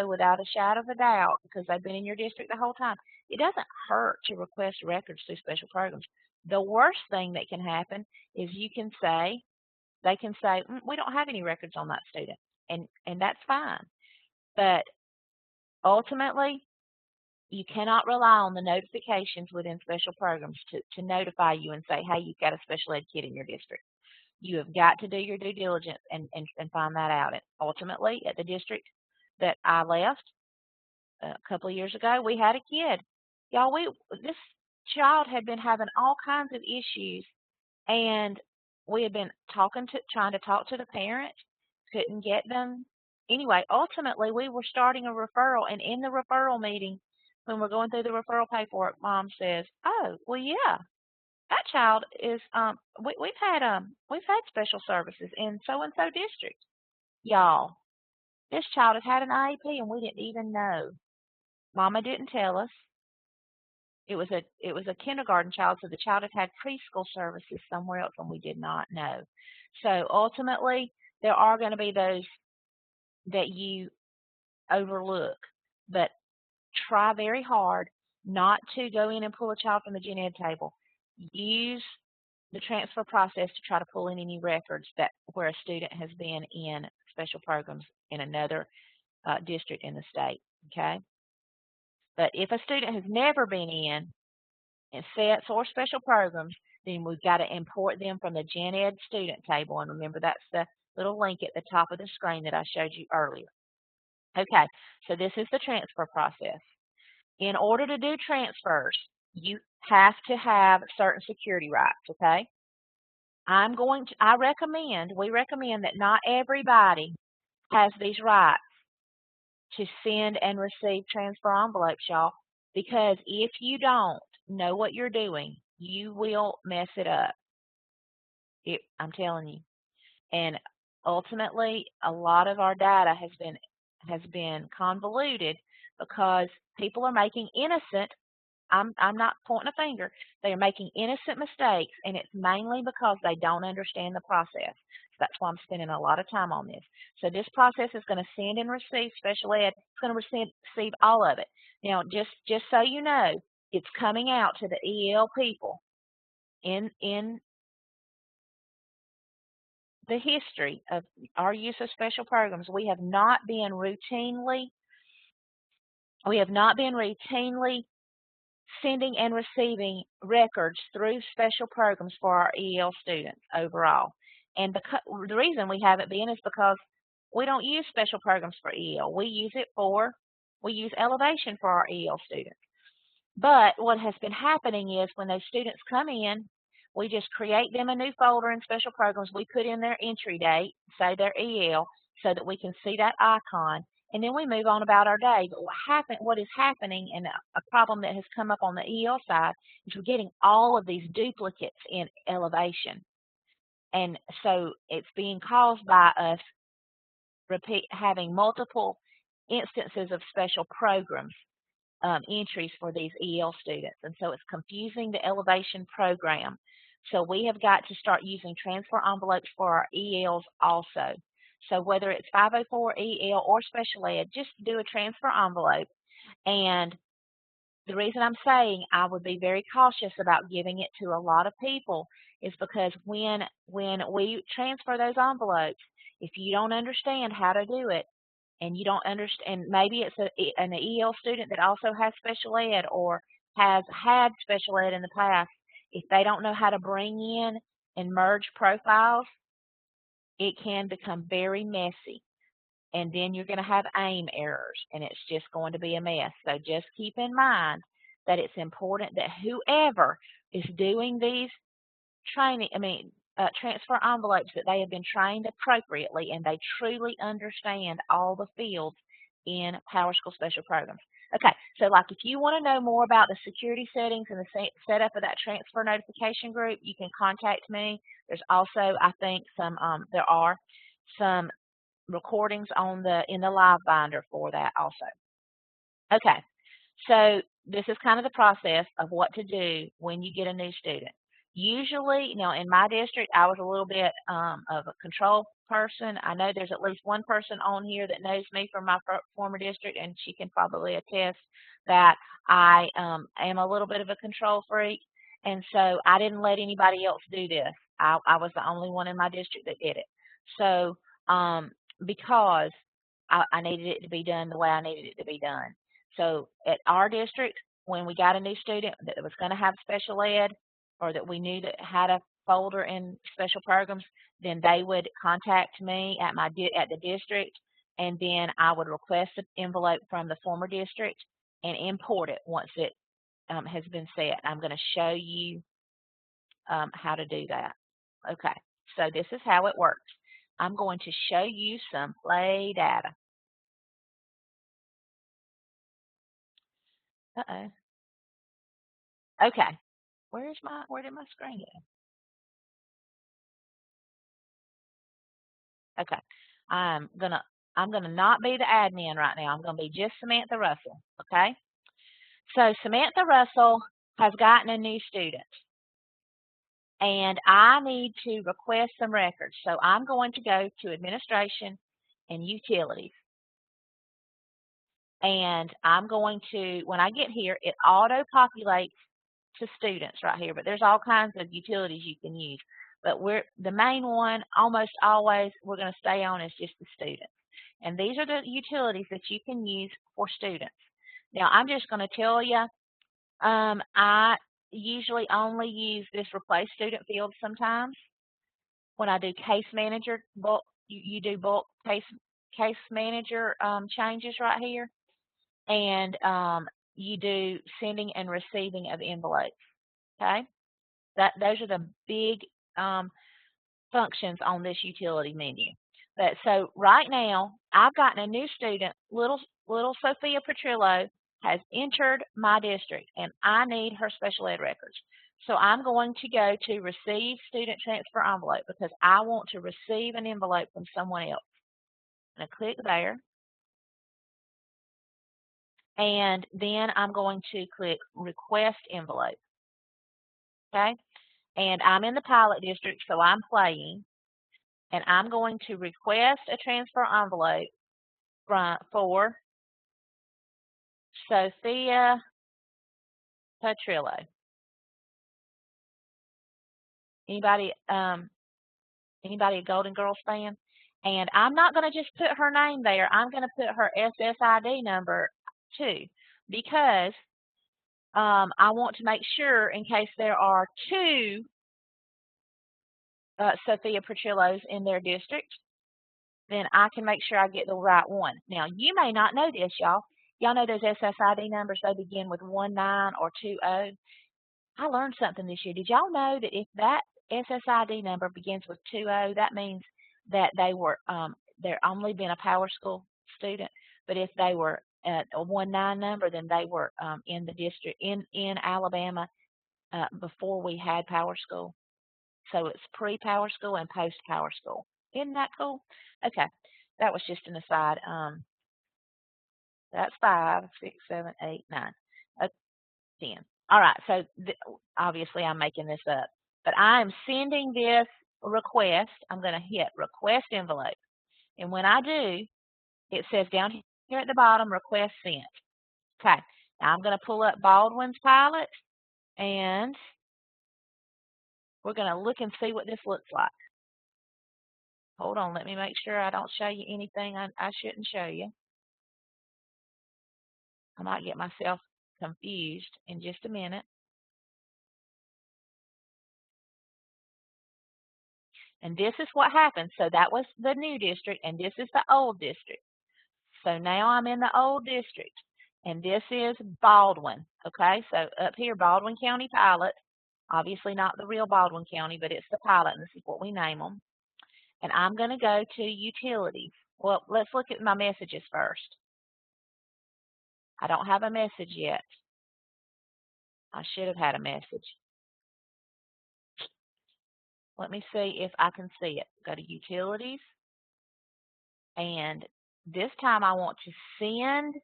without a shadow of a doubt, because they've been in your district the whole time, it doesn't hurt to request records through special programs. The worst thing that can happen is they can say, we don't have any records on that student, and that's fine. But ultimately, you cannot rely on the notifications within special programs to notify you and say, hey, you've got a special ed kid in your district. You have got to do your due diligence and find that out. And ultimately, at the district that I left a couple of years ago, we had a kid. Y'all, this child had been having all kinds of issues, and we had been trying to talk to the parent, couldn't get them. Anyway, ultimately, we were starting a referral, and in the referral meeting, when we're going through the referral paperwork, Mom says, "Oh, well, yeah, that child is we've had special services in so and so district. Y'all, this child has had an IEP, and we didn't even know. Mama didn't tell us. It was a kindergarten child, so the child had had preschool services somewhere else, and we did not know. So ultimately, there are going to be those that you overlook, but try very hard not to go in and pull a child from the gen ed table. Use the transfer process to try to pull in any records that where a student has been in special programs in another district in the state. Okay, but if a student has never been in sets or special programs, then we've got to import them from the gen ed student table. And remember, that's the little link at the top of the screen that I showed you earlier. Okay, so this is the transfer process. In order to do transfers, you have to have certain security rights, okay? We recommend that not everybody has these rights to send and receive transfer envelopes, y'all, because if you don't know what you're doing, you will mess it up. I'm telling you. And ultimately, a lot of our data has been convoluted because people are making innocent. I'm not pointing a finger. They are making innocent mistakes, and it's mainly because they don't understand the process. So that's why I'm spending a lot of time on this. So this process is going to send and receive special ed. It's going to receive all of it. Now, just so you know, it's coming out to the EL people in the history of our use of special programs. We have not been routinely sending and receiving records through special programs for our EL students overall. And the reason we haven't been is because we don't use special programs for EL. We use elevation for our EL students. But what has been happening is when those students come in, we just create them a new folder in special programs. We put in their entry date, say their EL, so that we can see that icon, and then we move on about our day. But what is happening, and a problem that has come up on the EL side, is we're getting all of these duplicates in elevation. And so it's being caused by us having multiple instances of special programs entries for these EL students. And so it's confusing the elevation program. So we have got to start using transfer envelopes for our ELs also. So whether it's 504 EL or special ed, just do a transfer envelope. And the reason I'm saying I would be very cautious about giving it to a lot of people is because when we transfer those envelopes, if you don't understand how to do it, and you don't understand, maybe it's an EL student that also has special ed or has had special ed in the past, if they don't know how to bring in and merge profiles, it can become very messy. And then you're going to have AIM errors, and it's just going to be a mess. So just keep in mind that it's important that whoever is doing these transfer envelopes, that they have been trained appropriately and they truly understand all the fields in PowerSchool Special Programs. Okay, so like if you want to know more about the security settings and the setup of that transfer notification group, you can contact me. There's also, I think, there are some recordings in the live binder for that also. Okay, so this is kind of the process of what to do when you get a new student. Usually, now in my district, I was a little bit of a control person. I know there's at least one person on here that knows me from my former district, and she can probably attest that I am a little bit of a control freak. And so I didn't let anybody else do this. I was the only one in my district that did it. So because I needed it to be done the way I needed it to be done. So at our district, when we got a new student that was going to have special ed, or that we knew that had a folder in special programs, then they would contact me at at the district, and then I would request an envelope from the former district and import it once it has been set. I'm going to show you how to do that. Okay, so this is how it works. I'm going to show you some play data. Uh-oh. Okay, where did my screen go? Okay, I'm gonna I'm gonna not be the admin right now. I'm gonna be just Samantha Russell. Okay, so Samantha Russell has gotten a new student, and I need to request some records. So I'm going to go to administration and utilities. And I'm going to, when I get here, it auto-populates to students right here, but there's all kinds of utilities you can use. But the main one, almost always, we're going to stay on is just the students. And these are the utilities that you can use for students. Now, I'm just going to tell you, I usually only use this replace student field sometimes. When I do case manager, bulk, you do bulk case manager changes right here, and you do sending and receiving of envelopes. Okay, those are the big functions on this utility menu. But so right now, I've gotten a new student, little Sophia Petrillo has entered my district, and I need her special ed records. So I'm going to go to receive student transfer envelope because I want to receive an envelope from someone else. I'm going to click there. And then I'm going to click request envelope. Okay. And I'm in the pilot district, so I'm playing. And I'm going to request a transfer envelope for Sophia Petrillo. Anybody a Golden Girls fan? And I'm not going to just put her name there. I'm going to put her SSID number too, because I want to make sure in case there are two Sophia Petrillos in their district, then I can make sure I get the right one. Now, you may not know this, y'all. Y'all know those SSID numbers, they begin with 19 or 20. I learned something this year. Did y'all know that if that SSID number begins with 20, that means that they're only been a power school student. But if they were at a 19 number, then they were in the district in Alabama before we had power school. So it's pre-power school and post-power school. Isn't that cool? Okay, that was just an aside. That's 5, 6, 7, 8, 9, 10. All right, so obviously I'm making this up. But I am sending this request. I'm going to hit request envelope. And when I do, it says down here at the bottom, request sent. Okay, now I'm going to pull up Baldwin's pilot, and we're going to look and see what this looks like. Hold on, let me make sure I don't show you anything I shouldn't show you. I might get myself confused in just a minute. And this is what happened. So that was the new district, and this is the old district. So now I'm in the old district, and this is Baldwin. Okay, so up here, Baldwin County Pilot. Obviously not the real Baldwin County, but it's the pilot, and this is what we name them. And I'm going to go to Utilities. Well, let's look at my messages first. I don't have a message yet. I should have had a message. Let me see if I can see it. Go to Utilities. And this time I want to send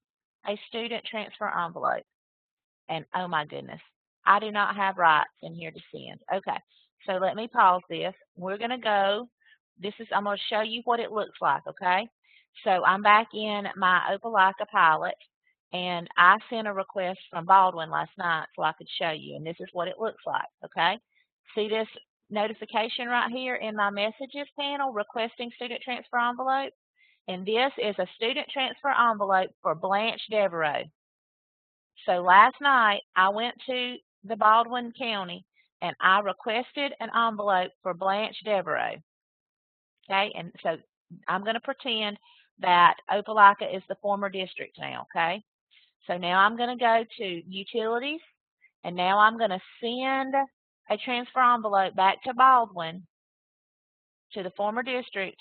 a student transfer envelope. And oh my goodness, I do not have rights in here to send. Okay, so let me pause this. We're going to go, I'm going to show you what it looks like, okay? So I'm back in my Opelika pilot, and I sent a request from Baldwin last night so I could show you, and this is what it looks like, okay? See this notification right here in my messages panel, requesting student transfer envelope? And this is a student transfer envelope for Blanche Devereaux. So last night I went to the Baldwin County and I requested an envelope for Blanche Devereaux. Okay, and so I'm going to pretend that Opelika is the former district now, okay? So now I'm going to go to Utilities, and now I'm going to send a transfer envelope back to Baldwin, to the former district,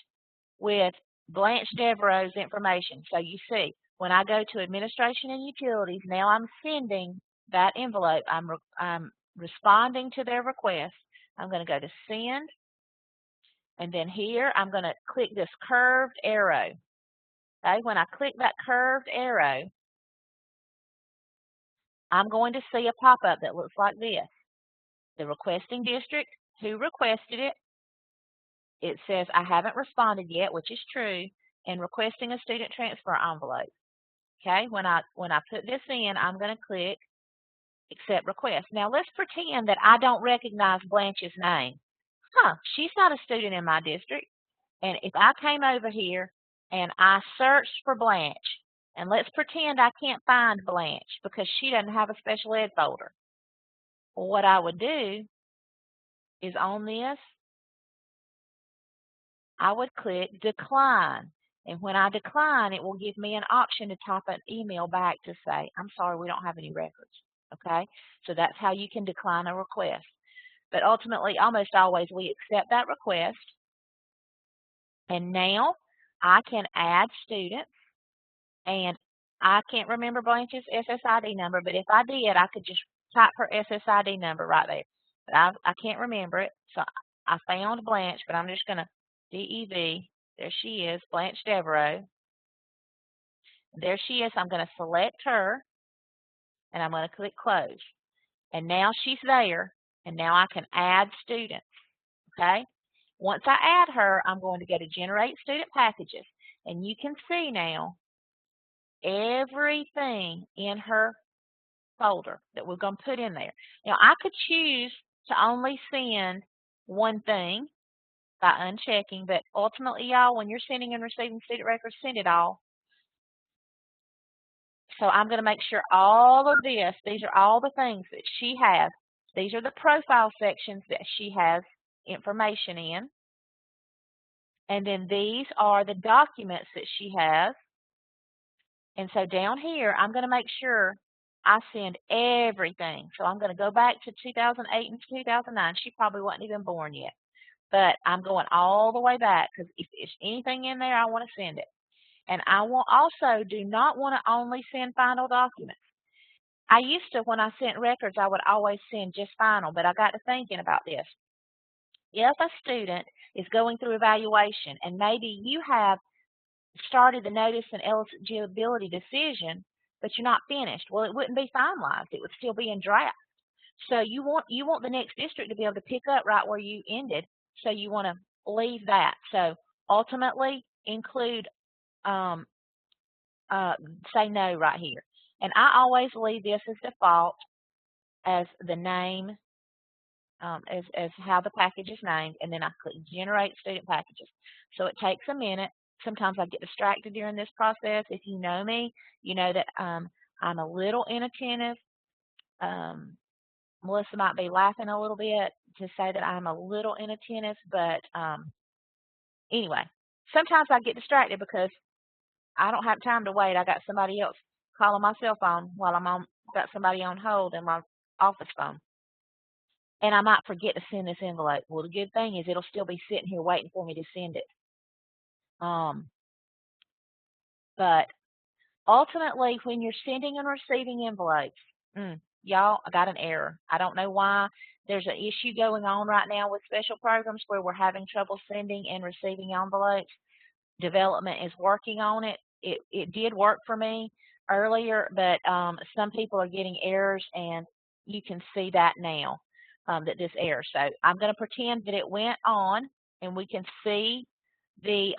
with Blanche Devereaux's information. So you see, when I go to Administration and Utilities, now I'm sending that envelope. I'm responding to their request. I'm going to go to Send, and then here I'm going to click this curved arrow. Okay, when I click that curved arrow, I'm going to see a pop-up that looks like this. The requesting district, who requested it. It says I haven't responded yet, which is true, and requesting a student transfer envelope. Okay, when I put this in, I'm going to click Accept Request. Now let's pretend that I don't recognize Blanche's name. She's not a student in my district. And if I came over here and I searched for Blanche, and let's pretend I can't find Blanche because she doesn't have a special ed folder. Well, what I would do is on this, I would click Decline. And when I decline, it will give me an option to type an email back to say, I'm sorry, we don't have any records. Okay? So that's how you can decline a request. But ultimately, almost always, we accept that request. And now I can add students. And I can't remember Blanche's SSID number, but if I did, I could just type her SSID number right there. But I can't remember it. So I found Blanche, but I'm just going to DEV. There she is, Blanche Devereaux. There she is. I'm going to select her, and I'm going to click Close. And now she's there, and now I can add students, okay? Once I add her, I'm going to go to Generate Student Packages, and you can see now everything in her folder that we're going to put in there. Now, I could choose to only send one thing by unchecking, but ultimately, y'all, when you're sending and receiving student records, send it all. So I'm going to make sure all of this, these are all the things that she has. These are the profile sections that she has information in. And then these are the documents that she has. And so down here, I'm going to make sure I send everything. So I'm going to go back to 2008 and 2009. She probably wasn't even born yet. But I'm going all the way back because if there's anything in there, I want to send it. And I will also do not want to only send final documents. I used to, when I sent records, I would always send just final, but I got to thinking about this. If a student is going through evaluation and maybe you have started the notice and eligibility decision, but you're not finished, well, it wouldn't be finalized. It would still be in draft. So you want the next district to be able to pick up right where you ended, so you want to leave that. So ultimately, include say no right here. And I always leave this as default as the name, as how the package is named, and then I click Generate Student Packages. So it takes a minute. Sometimes I get distracted during this process. If you know me, you know that I'm a little inattentive. Melissa might be laughing a little bit to say that I'm a little inattentive, but anyway, sometimes I get distracted because I don't have time to wait. I got somebody else calling my cell phone while got somebody on hold in my office phone. And I might forget to send this envelope. Well, the good thing is it'll still be sitting here waiting for me to send it. But ultimately, when you're sending and receiving envelopes, y'all, I got an error. I don't know why. There's an issue going on right now with special programs where we're having trouble sending and receiving envelopes. Development is working on it. It did work for me earlier, but some people are getting errors, and you can see that now, that this error. So I'm going to pretend that it went on, and we can see the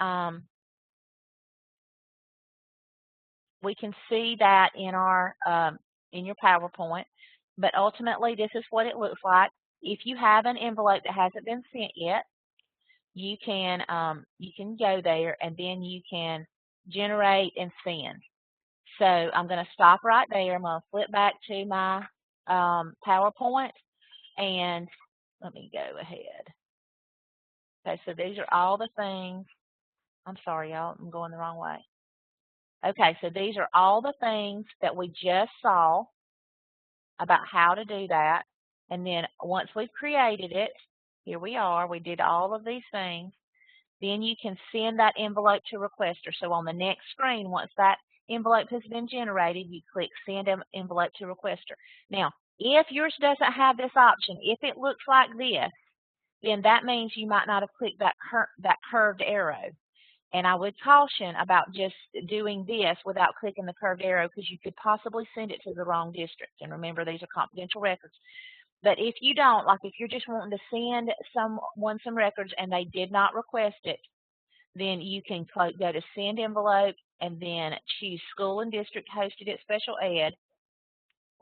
that in our in your PowerPoint. But ultimately, this is what it looks like. If you have an envelope that hasn't been sent yet, you can go there, and then you can generate and send. So I'm going to stop right there. I'm going to flip back to my PowerPoint, and let me go ahead. Okay, so these are all the things. I'm sorry, y'all. I'm going the wrong way. Okay, so these are all the things that we just saw about how to do that. And then once we've created it, here we are. We did all of these things. Then you can send that envelope to requester. So on the next screen, once that envelope has been generated, you click Send Envelope to Requester. Now, if yours doesn't have this option, if it looks like this, then that means you might not have clicked that curved arrow. And I would caution about just doing this without clicking the curved arrow, because you could possibly send it to the wrong district. And remember, these are confidential records. But if you don't, like if you're just wanting to send someone some records and they did not request it, then you can go to Send Envelope and then choose School and District Hosted at Special Ed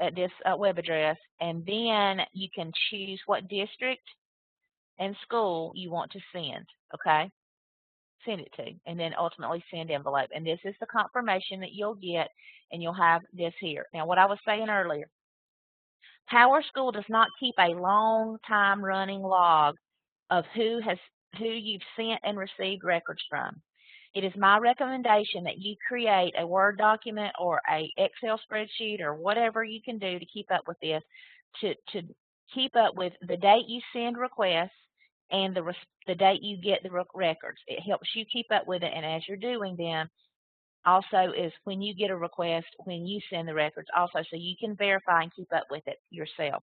at this web address. And then you can choose what district and school you want to send, okay? Send it to, and then ultimately Send Envelope. And this is the confirmation that you'll get, and you'll have this here. Now, what I was saying earlier, PowerSchool does not keep a long time running log of who you've sent and received records from. It is my recommendation that you create a Word document or a Excel spreadsheet or whatever you can do to keep up with this, to keep up with the date you send requests and the date you get the records. It helps you keep up with it, and as you're doing them, also is when you get a request, when you send the records also, so you can verify and keep up with it yourself.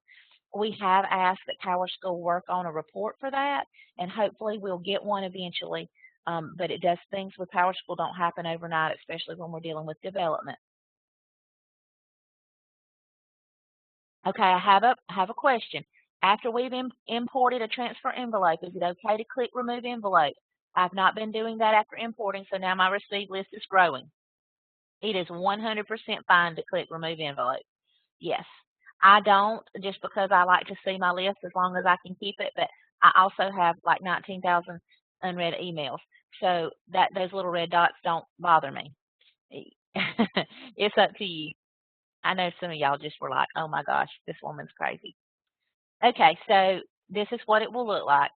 We have asked that PowerSchool work on a report for that, and hopefully we'll get one eventually. But things with PowerSchool don't happen overnight, especially when we're dealing with development. Okay, I have a question. After we've imported a transfer envelope, is it okay to click Remove Envelope? I've not been doing that after importing, so now my receive list is growing. It is 100% fine to click Remove Envelope. Yes. I don't, just because I like to see my list as long as I can keep it, but I also have like 19,000 unread emails. So those little red dots don't bother me. It's up to you. I know some of y'all just were like, oh my gosh, this woman's crazy. Okay, so this is what it will look like.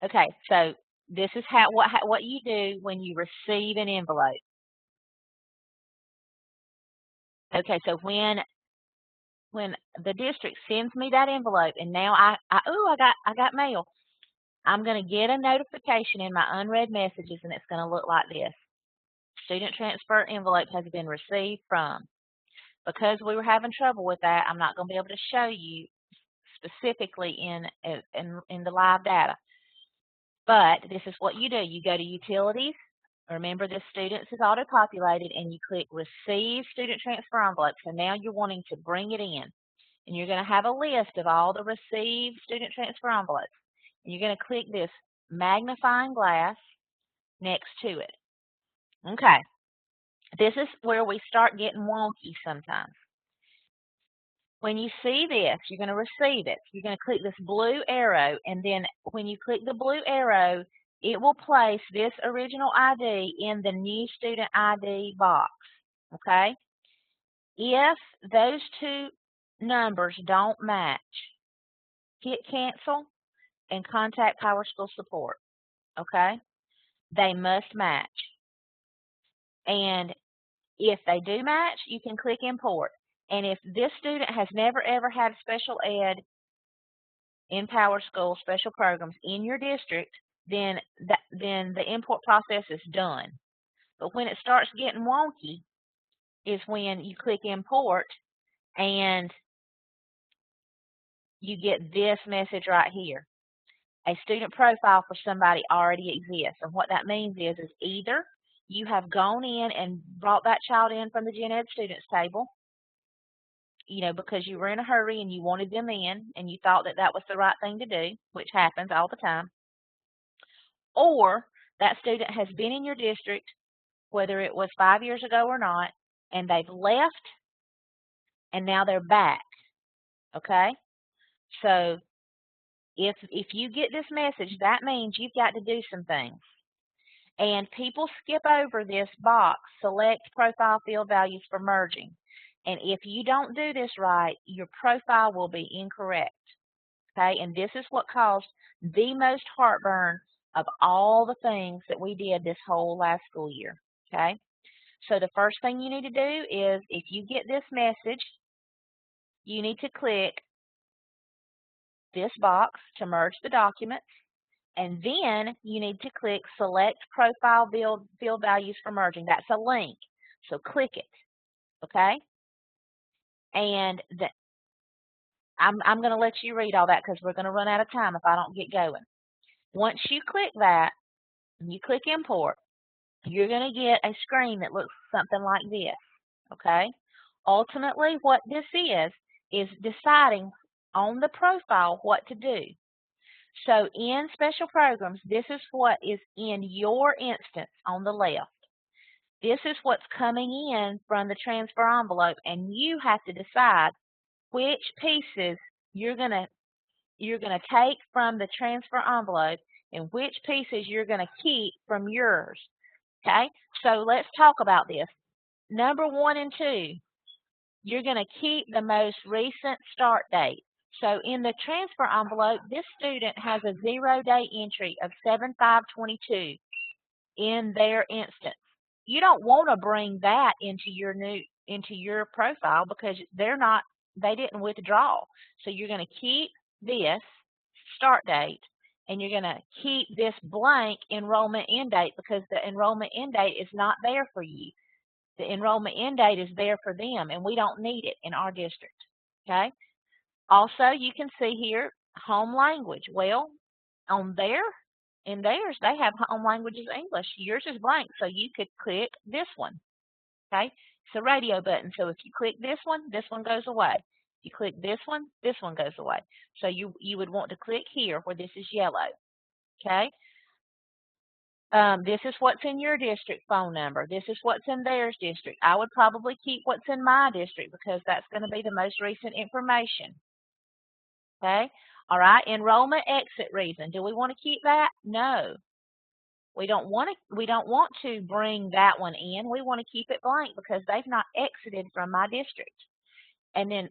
Okay, so this is what you do when you receive an envelope. Okay, so when the district sends me that envelope, and now I got mail, I'm going to get a notification in my unread messages, and it's going to look like this. Student transfer envelope has been received from. Because we were having trouble with that, I'm not going to be able to show you specifically in the live data. But this is what you do. You go to Utilities. Remember, the students is auto-populated, and you click Receive Student Transfer Envelope. So now you're wanting to bring it in. And you're going to have a list of all the received student transfer envelopes. And you're going to click this magnifying glass next to it. Okay. This is where we start getting wonky sometimes. When you see this, you're going to receive it. You're going to click this blue arrow, and then when you click the blue arrow, it will place this original ID in the new student ID box, okay? If those two numbers don't match, hit cancel and contact PowerSchool support, okay? They must match. And if they do match, you can click import. And if this student has never ever had special ed in PowerSchool special programs in your district, then the import process is done. But when it starts getting wonky is when you click import and you get this message right here. A student profile for somebody already exists. And what that means is either you have gone in and brought that child in from the Gen Ed students table, because you were in a hurry and you wanted them in and you thought that that was the right thing to do, which happens all the time, or that student has been in your district, whether it was 5 years ago or not, and they've left and now they're back, okay? So if you get this message, that means you've got to do some things. And people skip over this box, select profile field values for merging. And if you don't do this right, your profile will be incorrect. Okay, and this is what caused the most heartburn of all the things that we did this whole last school year. Okay, so the first thing you need to do is, if you get this message, you need to click this box to merge the documents, and then you need to click Select Profile Field Values for Merging. That's a link, so click it, okay? And I'm going to let you read all that because we're going to run out of time if I don't get going. Once you click that, and you click Import, you're going to get a screen that looks something like this, okay? Ultimately, what this is deciding on the profile what to do. So in special programs, this is what is in your instance on the left. This is what's coming in from the transfer envelope, and you have to decide which pieces you're gonna take from the transfer envelope and which pieces you're gonna keep from yours. Okay? So let's talk about this. Number 1 and 2, you're gonna keep the most recent start date. So in the transfer envelope, this student has a 0-day entry of 7/5/22 in their instance. You don't want to bring that into your profile because they didn't withdraw. So you're going to keep this start date, and you're going to keep this blank enrollment end date because the enrollment end date is not there for you. The enrollment end date is there for them, and we don't need it in our district. Okay? Also, you can see here home language. Well, in theirs, they have home language is English. Yours is blank, so you could click this one. Okay, it's a radio button. So if you click this one goes away. If you click this one goes away. So you would want to click here where this is yellow. Okay. This is what's in your district phone number. This is what's in theirs district. I would probably keep what's in my district because that's going to be the most recent information. Okay. All right. Enrollment exit reason. Do we want to keep that? No. We don't want to bring that one in. We want to keep it blank because they've not exited from my district. And then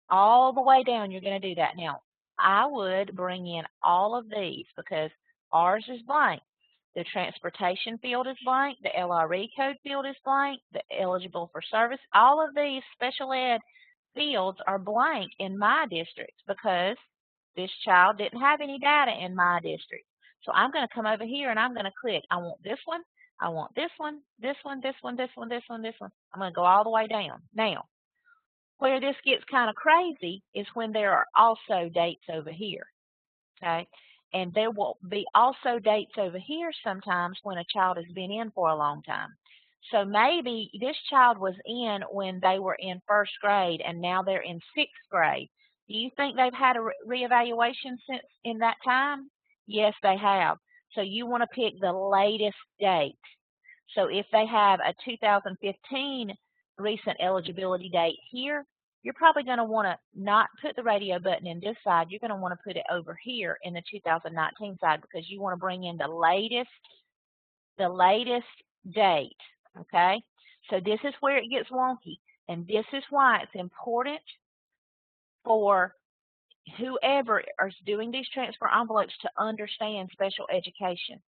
all the way down, you're going to do that. Now, I would bring in all of these because ours is blank. The transportation field is blank. The LRE code field is blank. The eligible for service. All of these special ed fields are blank in my district because this child didn't have any data in my district. So I'm going to come over here and I'm going to click. I want this one. I want this one, this one, this one, this one, this one, this one. I'm going to go all the way down. Now, where this gets kind of crazy is when there are also dates over here. Okay? And there will be also dates over here sometimes when a child has been in for a long time. So maybe this child was in when they were in 1st grade and now they're in 6th grade. Do you think they've had a reevaluation since in that time? Yes, they have. So you want to pick the latest date. So if they have a 2015 recent eligibility date here, you're probably going to want to not put the radio button in this side. You're going to want to put it over here in the 2019 side because you want to bring in the latest date. Okay? So this is where it gets wonky. And this is why it's important for whoever is doing these transfer envelopes to understand special education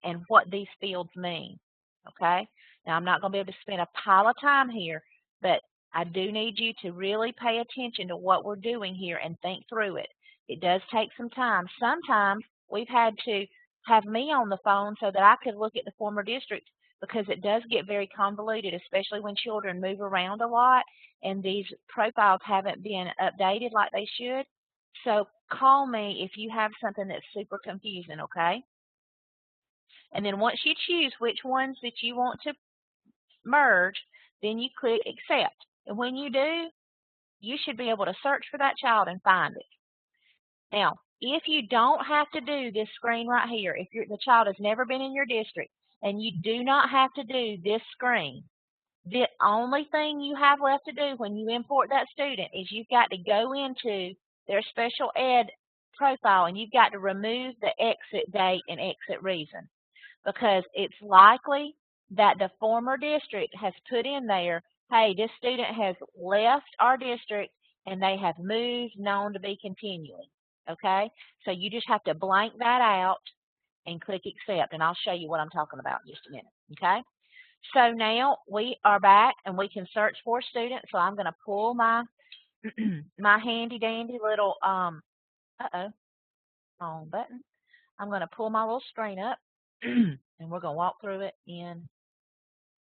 and what these fields mean. Okay? Now, I'm not going to be able to spend a pile of time here, but I do need you to really pay attention to what we're doing here and think through it. It does take some time. Sometimes we've had to have me on the phone so that I could look at the former district because it does get very convoluted, especially when children move around a lot and these profiles haven't been updated like they should. So call me if you have something that's super confusing, okay? And then once you choose which ones that you want to merge, then you click accept. And when you do, you should be able to search for that child and find it. Now, if you don't have to do this screen right here, if the child has never been in your district and you do not have to do this screen, the only thing you have left to do when you import that student is you've got to go into their special ed profile and you've got to remove the exit date and exit reason, because it's likely that the former district has put in there, hey, this student has left our district and they have moved known to be continuing. Okay, so you just have to blank that out and click accept, and I'll show you what I'm talking about in just a minute. Okay, so now we are back and we can search for students. So I'm going to pull my my handy dandy little wrong button. I'm going to pull my little screen up and we're going to walk through it in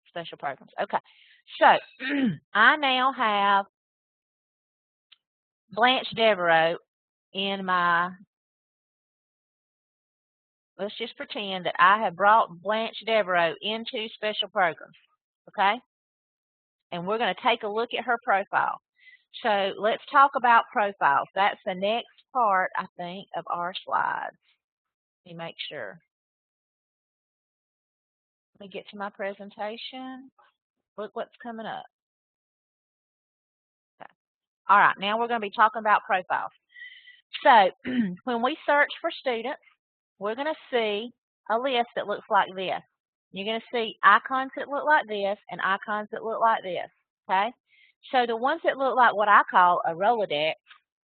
special programs. Okay, so I now have Blanche Devereaux in my, let's just pretend that I have brought Blanche Devereaux into special programs, okay? And we're going to take a look at her profile. So let's talk about profiles. That's the next part, I think, of our slides. Let me make sure. Let me get to my presentation. Look what's coming up. Okay. All right, now we're going to be talking about profiles. So when we search for students, we're going to see a list that looks like this. You're going to see icons that look like this and icons that look like this, okay? So the ones that look like what I call a Rolodex,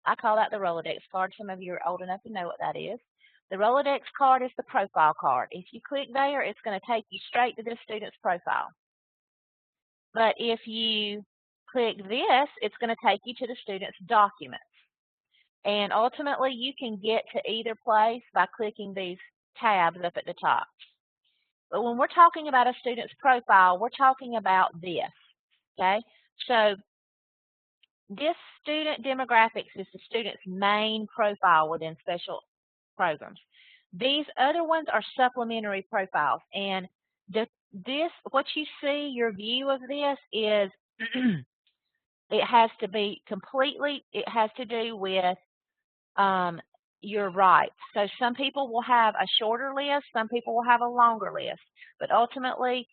I call that the Rolodex card. Some of you are old enough to know what that is. The Rolodex card is the profile card. If you click there, it's going to take you straight to this student's profile. But if you click this, it's going to take you to the student's documents. And ultimately, you can get to either place by clicking these tabs up at the top. But when we're talking about a student's profile, we're talking about this, okay? So this student demographics is the student's main profile within special programs. These other ones are supplementary profiles. And what you see, your view of this is it has to be completely, it has to do with your rights. So some people will have a shorter list, some people will have a longer list, but ultimately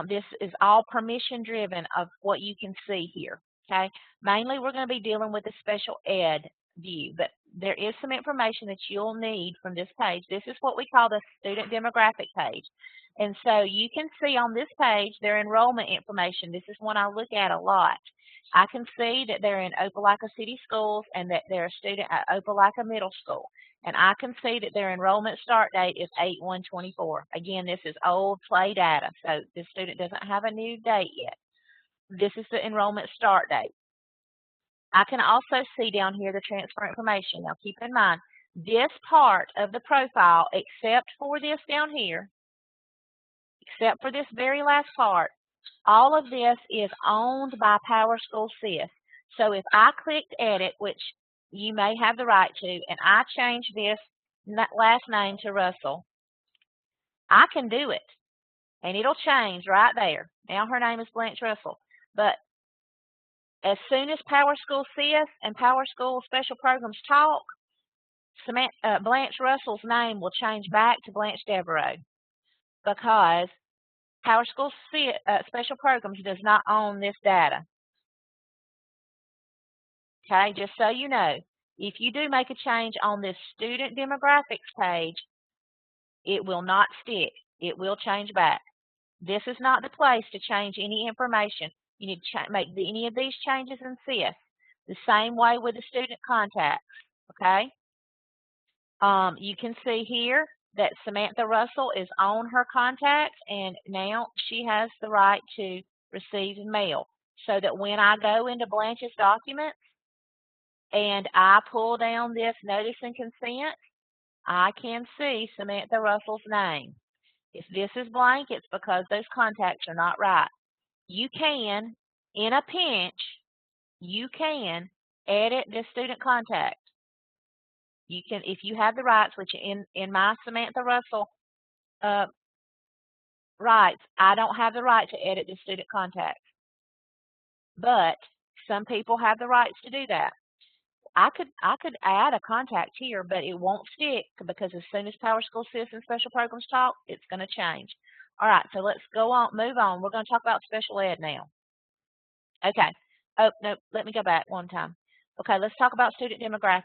this is all permission driven of what you can see here. Okay, mainly we're going to be dealing with the special ed view, but there is some information that you'll need from this page. This is what we call the student demographic page. And so you can see on this page their enrollment information. This is one I look at a lot. I can see that they're in Opelika City Schools and that they're a student at Opelika Middle School. And I can see that their enrollment start date is 8/1/24. Again, this is old play data, so this student doesn't have a new date yet. This is the enrollment start date. I can also see down here the transfer information. Now keep in mind, this part of the profile, except for this down here, except for this very last part, all of this is owned by PowerSchool SIS. So if I clicked edit, which you may have the right to, and I change this last name to Russell, I can do it. And it'll change right there. Now her name is Blanche Russell. But as soon as PowerSchool SIS and PowerSchool Special Programs talk, Blanche Russell's name will change back to Blanche Devereaux, because PowerSchool Special Programs does not own this data. Okay, just so you know, if you do make a change on this student demographics page, it will not stick. It will change back. This is not the place to change any information. You need to make any of these changes in SIS. The same way with the student contacts, okay? You can see here that Samantha Russell is on her contacts, and now she has the right to receive mail. So that when I go into Blanche's documents and I pull down this notice and consent, I can see Samantha Russell's name. If this is blank, it's because those contacts are not right. You can, in a pinch, you can edit this student contact. You can, if you have the rights, which in my Samantha Russell rights, I don't have the right to edit the student contact. But Some people have the rights to do that. I could add a contact here, but it won't stick because as soon as Power School Citizen Special Programs talk, it's going to change. All right, so let's go on, move on. We're going to talk about special ed now. Okay. Oh, no, let me go back one time. Okay, let's talk about student demographics.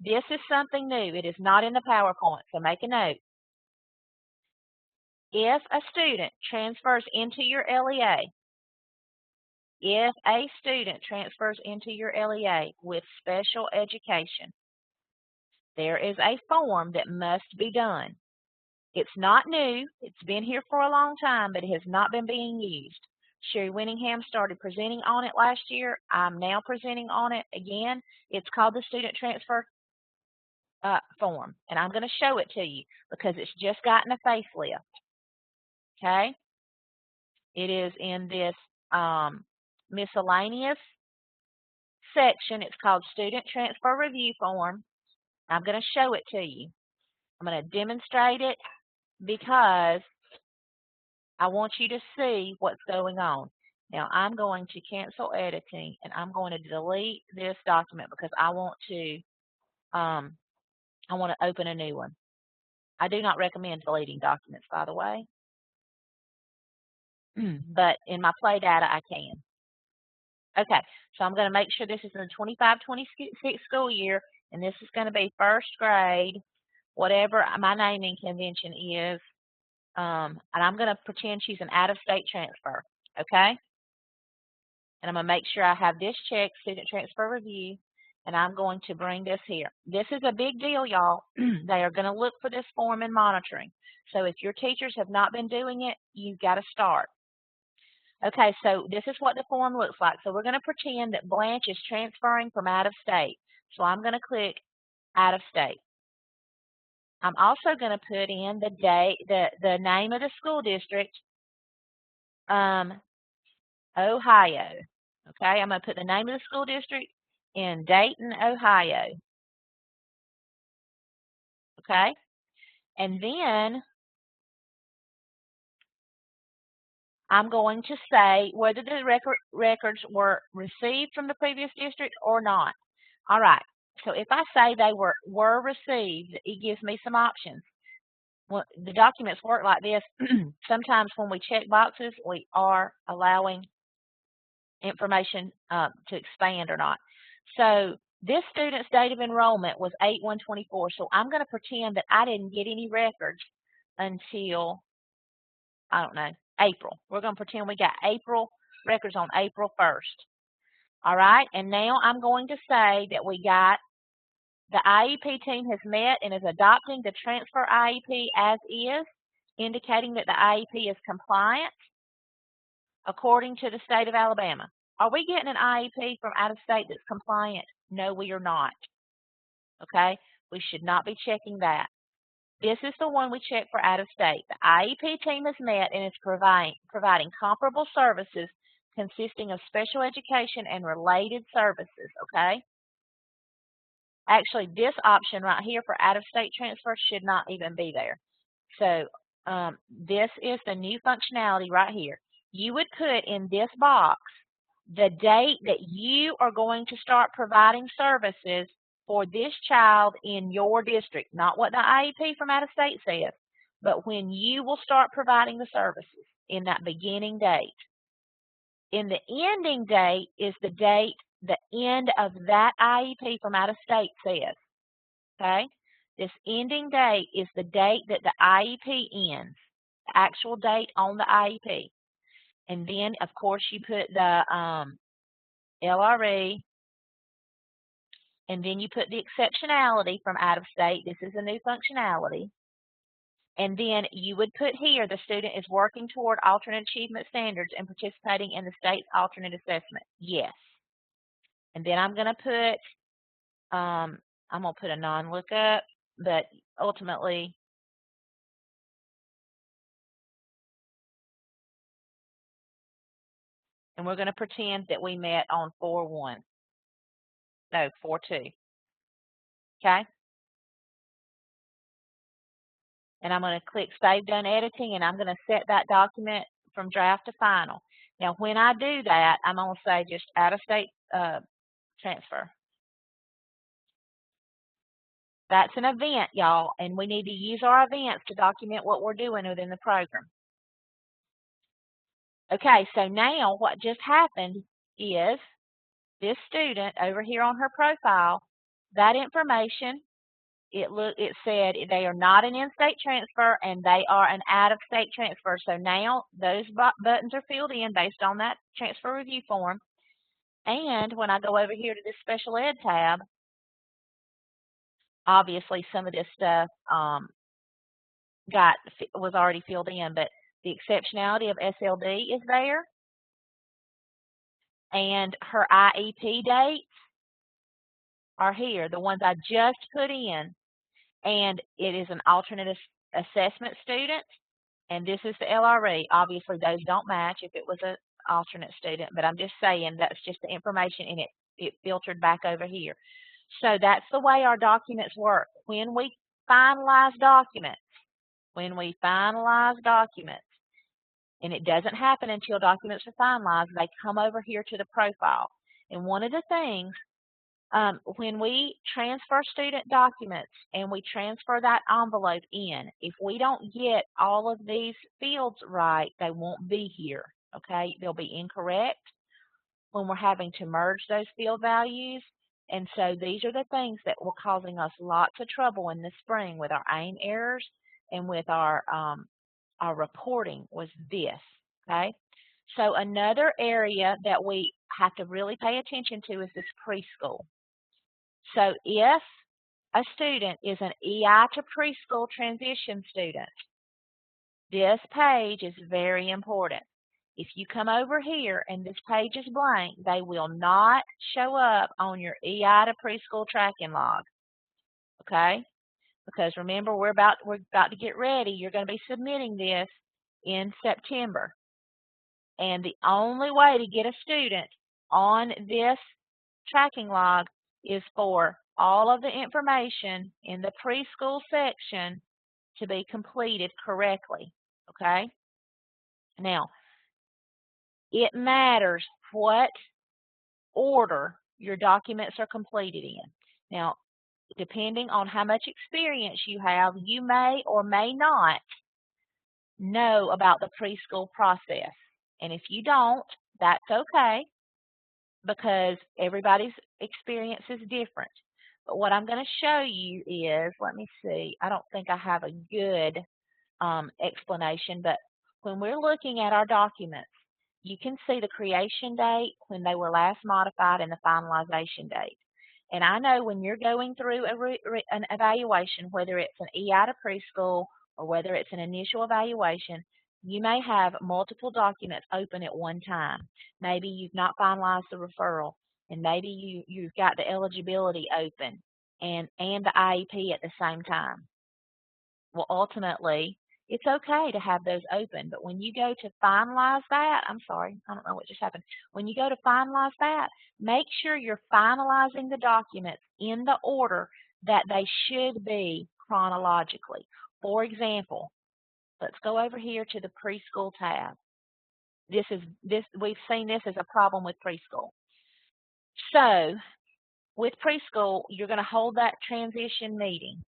This is something new. It is not in the PowerPoint, so make a note. If a student transfers into your LEA, if a student transfers into your LEA with special education, there is a form that must be done. It's not new. It's been here for a long time, but it has not been being used. Sherry Winningham started presenting on it last year. I'm now presenting on it again. It's called the Student Transfer Form, and I'm going to show it to you because it's just gotten a facelift. Okay? It is in this miscellaneous section. It's called Student Transfer Review Form. I'm going to show it to you. I'm going to demonstrate it because I want you to see what's going on. Now I'm going to cancel editing and I'm going to delete this document because I want to open a new one. I do not recommend deleting documents, by the way, but in my play data I can. Okay, so I'm going to make sure this is in the 25-26 school year, and this is going to be first grade, whatever my naming convention is, and I'm going to pretend she's an out-of-state transfer, okay? And I'm going to make sure I have this checked, student transfer review, and I'm going to bring this here. This is a big deal, y'all. They are going to look for this form in monitoring. So if your teachers have not been doing it, you've got to start. Okay, so this is what the form looks like. So we're going to pretend that Blanche is transferring from out of state. So I'm going to click out of state. I'm also going to put in the date, the name of the school district, Ohio. Okay, I'm going to put the name of the school district in Dayton, Ohio. Okay, and then I'm going to say whether the records were received from the previous district or not. All right, so if I say they were received, it gives me some options. Well, the documents work like this. Sometimes when we check boxes, we are allowing information to expand or not. So this student's date of enrollment was 8/1/24. So I'm going to pretend that I didn't get any records until, I don't know, April. We're going to pretend we got April records on April 1st. All right, and now I'm going to say that we got the IEP team has met and is adopting the transfer IEP as is, indicating that the IEP is compliant according to the state of Alabama. Are we getting an IEP from out of state that's compliant? No, we are not. Okay, we should not be checking that. This is the one we check for out of state. The IEP team has met and is providing comparable services consisting of special education and related services, okay? Actually, this option right here for out-of-state transfer should not even be there. So this is the new functionality right here. You would put in this box the date that you are going to start providing services for this child in your district, not what the IEP from out of state says, but when you will start providing the services in that beginning date. In the ending date is the date the end of that IEP from out of state says. Okay? This ending date is the date that the IEP ends, the actual date on the IEP. And then, of course, you put the LRE, and then you put the exceptionality from out of state. This is a new functionality. And then you would put here the student is working toward alternate achievement standards and participating in the state's alternate assessment. Yes. And then I'm going to put, a non-lookup, but ultimately, and we're going to pretend that we met on 4/1. No, 4/2. Okay? And I'm going to click Save Done Editing, and I'm going to set that document from draft to final. Now, when I do that, I'm going to say just out-of-state transfer. That's an event, y'all, and we need to use our events to document what we're doing within the program. Okay, so now what just happened is this student over here on her profile, that information, it said they are not an in-state transfer and they are an out-of-state transfer. So now those buttons are filled in based on that transfer review form. And when I go over here to this special ed tab, obviously some of this stuff was already filled in, but the exceptionality of SLD is there, and her IEP dates are here, the ones I just put in, and it is an alternate assessment student, and this is the LRE. Obviously, those don't match if it was an alternate student, but I'm just saying that's just the information, and it filtered back over here. So that's the way our documents work. When we finalize documents, and it doesn't happen until documents are finalized, they come over here to the profile. And one of the things, when we transfer student documents and we transfer that envelope in, if we don't get all of these fields right, they won't be here, okay? They'll be incorrect when we're having to merge those field values. And so these are the things that were causing us lots of trouble in the spring with our AIM errors and with our reporting was this, okay? So another area that we have to really pay attention to is this preschool. So if a student is an EI to preschool transition student, this page is very important. If you come over here and this page is blank, they will not show up on your EI to preschool tracking log, okay? Because remember, we're about to get ready. You're going to be submitting this in September. And the only way to get a student on this tracking log is for all of the information in the preschool section to be completed correctly, okay? Now, it matters what order your documents are completed in. Now, depending on how much experience you have, you may or may not know about the preschool process. And if you don't, that's okay, because everybody's experience is different. But what I'm going to show you is, let me see, I don't think I have a good explanation, but when we're looking at our documents, you can see the creation date, when they were last modified, and the finalization date. And I know when you're going through an evaluation, whether it's an EI to preschool or whether it's an initial evaluation, you may have multiple documents open at one time. Maybe you've not finalized the referral, and maybe you've got the eligibility open and the IEP at the same time. Well, ultimately, it's okay to have those open, but when you go to finalize that, I'm sorry, I don't know what just happened. When you go to finalize that, make sure you're finalizing the documents in the order that they should be chronologically. For example, let's go over here to the preschool tab. We've seen this as a problem with preschool. So, with preschool, you're going to hold that transition meeting.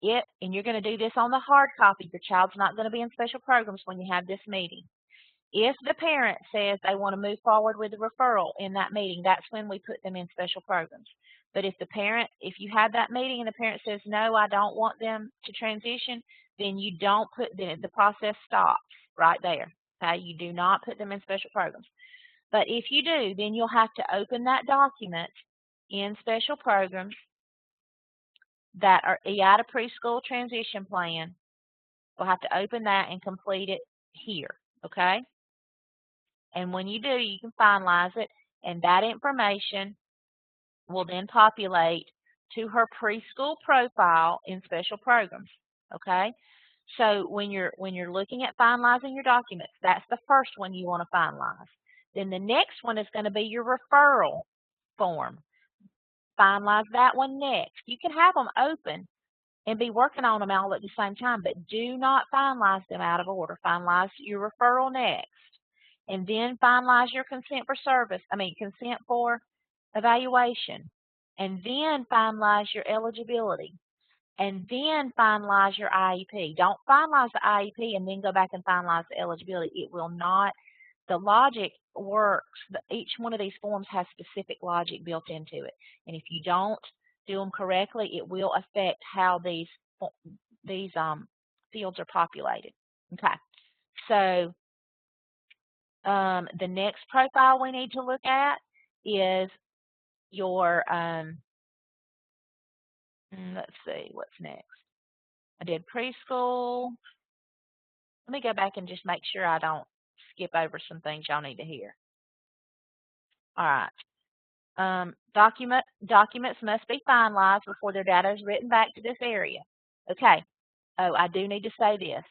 And you're going to do this on the hard copy. Your child's not going to be in special programs when you have this meeting. If the parent says they want to move forward with the referral in that meeting, that's when we put them in special programs. But if you have that meeting and the parent says, no, I don't want them to transition, then you don't the process stops right there. Okay, you do not put them in special programs. But if you do, then you'll have to open that document in special programs that are EI to preschool transition plan. We'll have to open that and complete it here, okay? And when you do, you can finalize it, and that information will then populate to her preschool profile in special programs, okay? So when you're looking at finalizing your documents, that's the first one you want to finalize. Then the next one is going to be your referral form. Finalize that one next. You can have them open and be working on them all at the same time, but do not finalize them out of order. Finalize your referral next. and then finalize your consent for evaluation, and then finalize your eligibility, and then finalize your IEP. Don't finalize the IEP and then go back and finalize the eligibility. It will not. The logic works. Each one of these forms has specific logic built into it, and if you don't do them correctly, it will affect how these fields are populated. Okay, so the next profile we need to look at is your, let's see, what's next? I did preschool. Let me go back and just make sure I don't skip over some things y'all need to hear. All right. Documents must be finalized before their data is written back to this area. Okay. Oh, I do need to say this.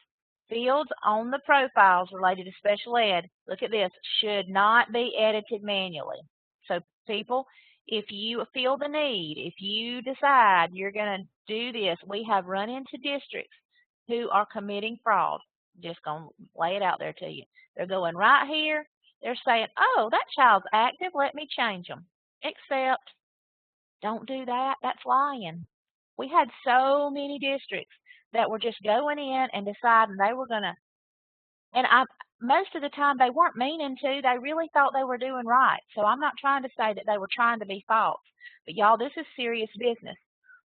Fields on the profiles related to special ed, look at this, should not be edited manually. So people, if you feel the need, if you decide you're going to do this, we have run into districts who are committing fraud. Just going to lay it out there to you. They're going right here. They're saying, oh, that child's active. Let me change them. Except, don't do that. That's lying. We had so many districts that were just going in and deciding they were going to, and most of the time they weren't meaning to. They really thought they were doing right. So I'm not trying to say that they were trying to be false. But y'all, this is serious business.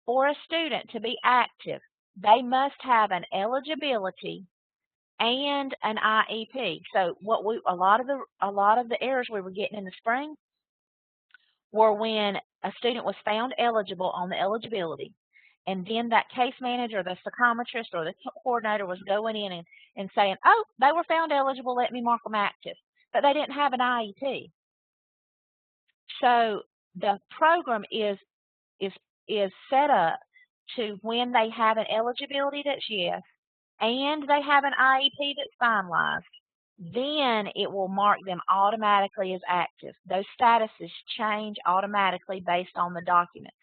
For a student to be active, they must have an eligibility and an IEP. So a lot of the errors we were getting in the spring were when a student was found eligible on the eligibility, and then that case manager, the psychometrist, or the coordinator was going in and saying, oh, they were found eligible, let me mark them active. But they didn't have an IEP. So the program is set up to when they have an eligibility that's yes, and they have an IEP that's finalized, then it will mark them automatically as active. Those statuses change automatically based on the documents.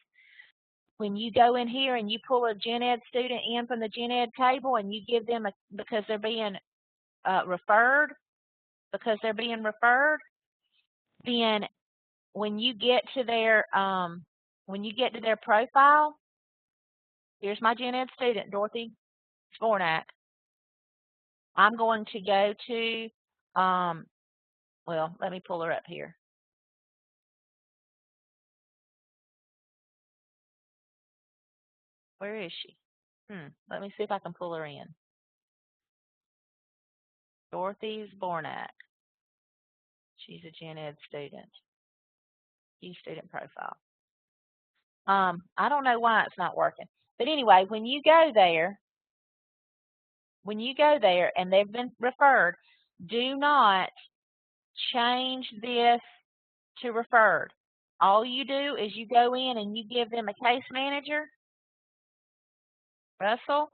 When you go in here and you pull a gen ed student in from the gen ed table and you give them because they're being referred, then when you get to their profile, here's my gen ed student, Dorothy Spornak. I'm going to go to, well, let me pull her up here. Where is she? Let me see if I can pull her in. Dorothy Spornak. She's a gen ed student. View student profile. I don't know why it's not working. But anyway, when you go there and they've been referred, do not change this to referred. All you do is you go in and you give them a case manager. Russell.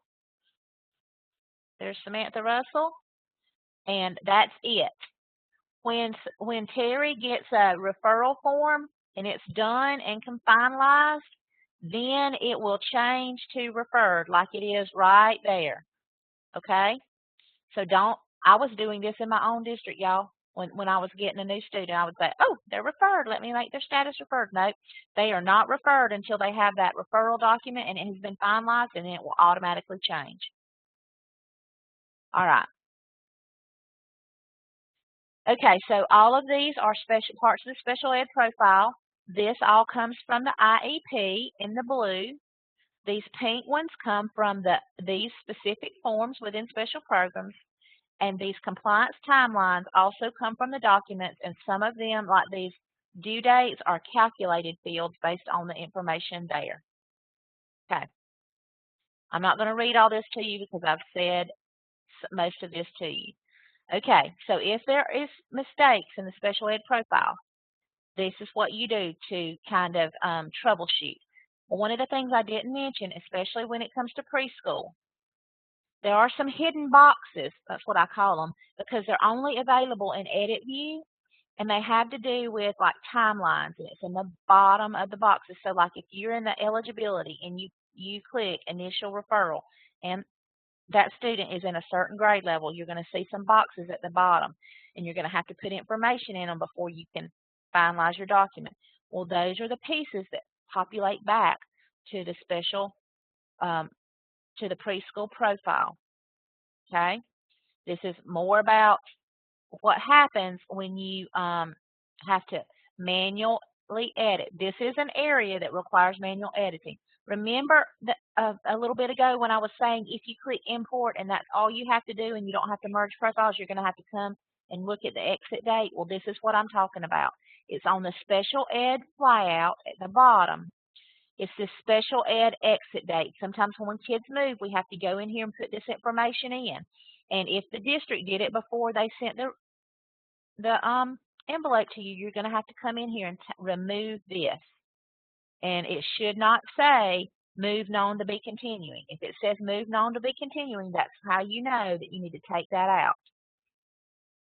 There's Samantha Russell. And that's it. When Terry gets a referral form and it's done and finalized, then it will change to referred like it is right there. Okay? So I was doing this in my own district, y'all. When I was getting a new student, I would say, oh, they're referred. Let me make their status referred. No, they are not referred until they have that referral document and it has been finalized, and then it will automatically change. All right. Okay, so all of these are special parts of the special ed profile. This all comes from the IEP in the blue. These pink ones come from these specific forms within special programs. And these compliance timelines also come from the documents, and some of them, like these due dates, are calculated fields based on the information there. Okay. I'm not going to read all this to you because I've said most of this to you. Okay, so if there is mistakes in the special ed profile, this is what you do to kind of troubleshoot. One of the things I didn't mention, especially when it comes to preschool, there are some hidden boxes, that's what I call them, because they're only available in Edit View, and they have to do with like timelines, and it's in the bottom of the boxes. So like if you're in the eligibility and you click initial referral, and that student is in a certain grade level, you're going to see some boxes at the bottom, and you're going to have to put information in them before you can finalize your document. Well, those are the pieces that populate back to the special, to the preschool profile, okay? This is more about what happens when you have to manually edit. This is an area that requires manual editing. Remember that a little bit ago when I was saying if you click import and that's all you have to do and you don't have to merge profiles, you're going to have to come and look at the exit date. Well, this is what I'm talking about. It's on the special ed flyout at the bottom. It's this special ed exit date. Sometimes when kids move, we have to go in here and put this information in. And if the district did it before they sent the envelope to you, you're going to have to come in here and remove this. And it should not say move known to be continuing. If it says move known to be continuing, that's how you know that you need to take that out.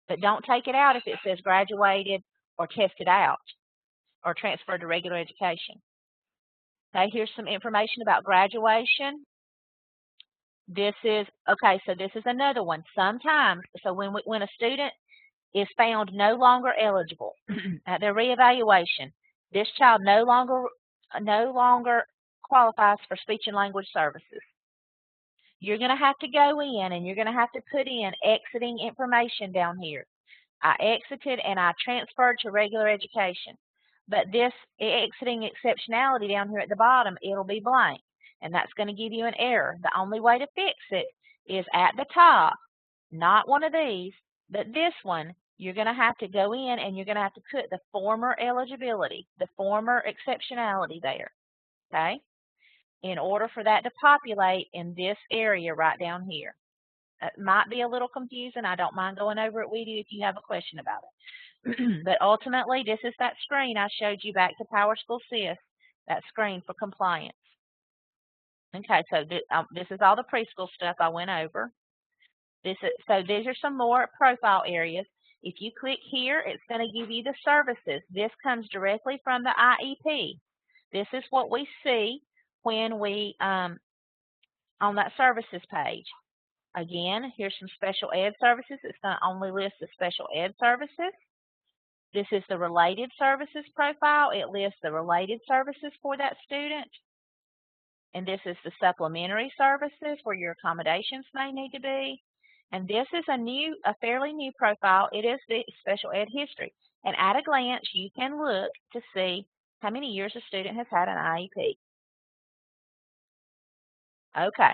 But don't take it out if it says graduated or tested out or transferred to regular education. Okay, here's some information about graduation. This is, okay, so this is another one. Sometimes, so when a student is found no longer eligible at their reevaluation, this child no longer qualifies for speech and language services. You're going to have to go in and you're going to have to put in exiting information down here. I exited and I transferred to regular education. But this exiting exceptionality down here at the bottom, it'll be blank. And that's going to give you an error. The only way to fix it is at the top, not one of these, but this one. You're going to have to go in and you're going to have to put the former eligibility, the former exceptionality there, okay, in order for that to populate in this area right down here. It might be a little confusing. I don't mind going over it with you if you have a question about it. But ultimately, this is that screen I showed you back to PowerSchool SIS, that screen for compliance. Okay, so this is all the preschool stuff I went over. So these are some more profile areas. If you click here, it's going to give you the services. This comes directly from the IEP. This is what we see when we, on that services page. Again, here's some special ed services. It's going to only list the special ed services. This is the related services profile. It lists the related services for that student. And this is the supplementary services where your accommodations may need to be. And this is a fairly new profile. It is the special ed history. And at a glance, you can look to see how many years a student has had an IEP. Okay,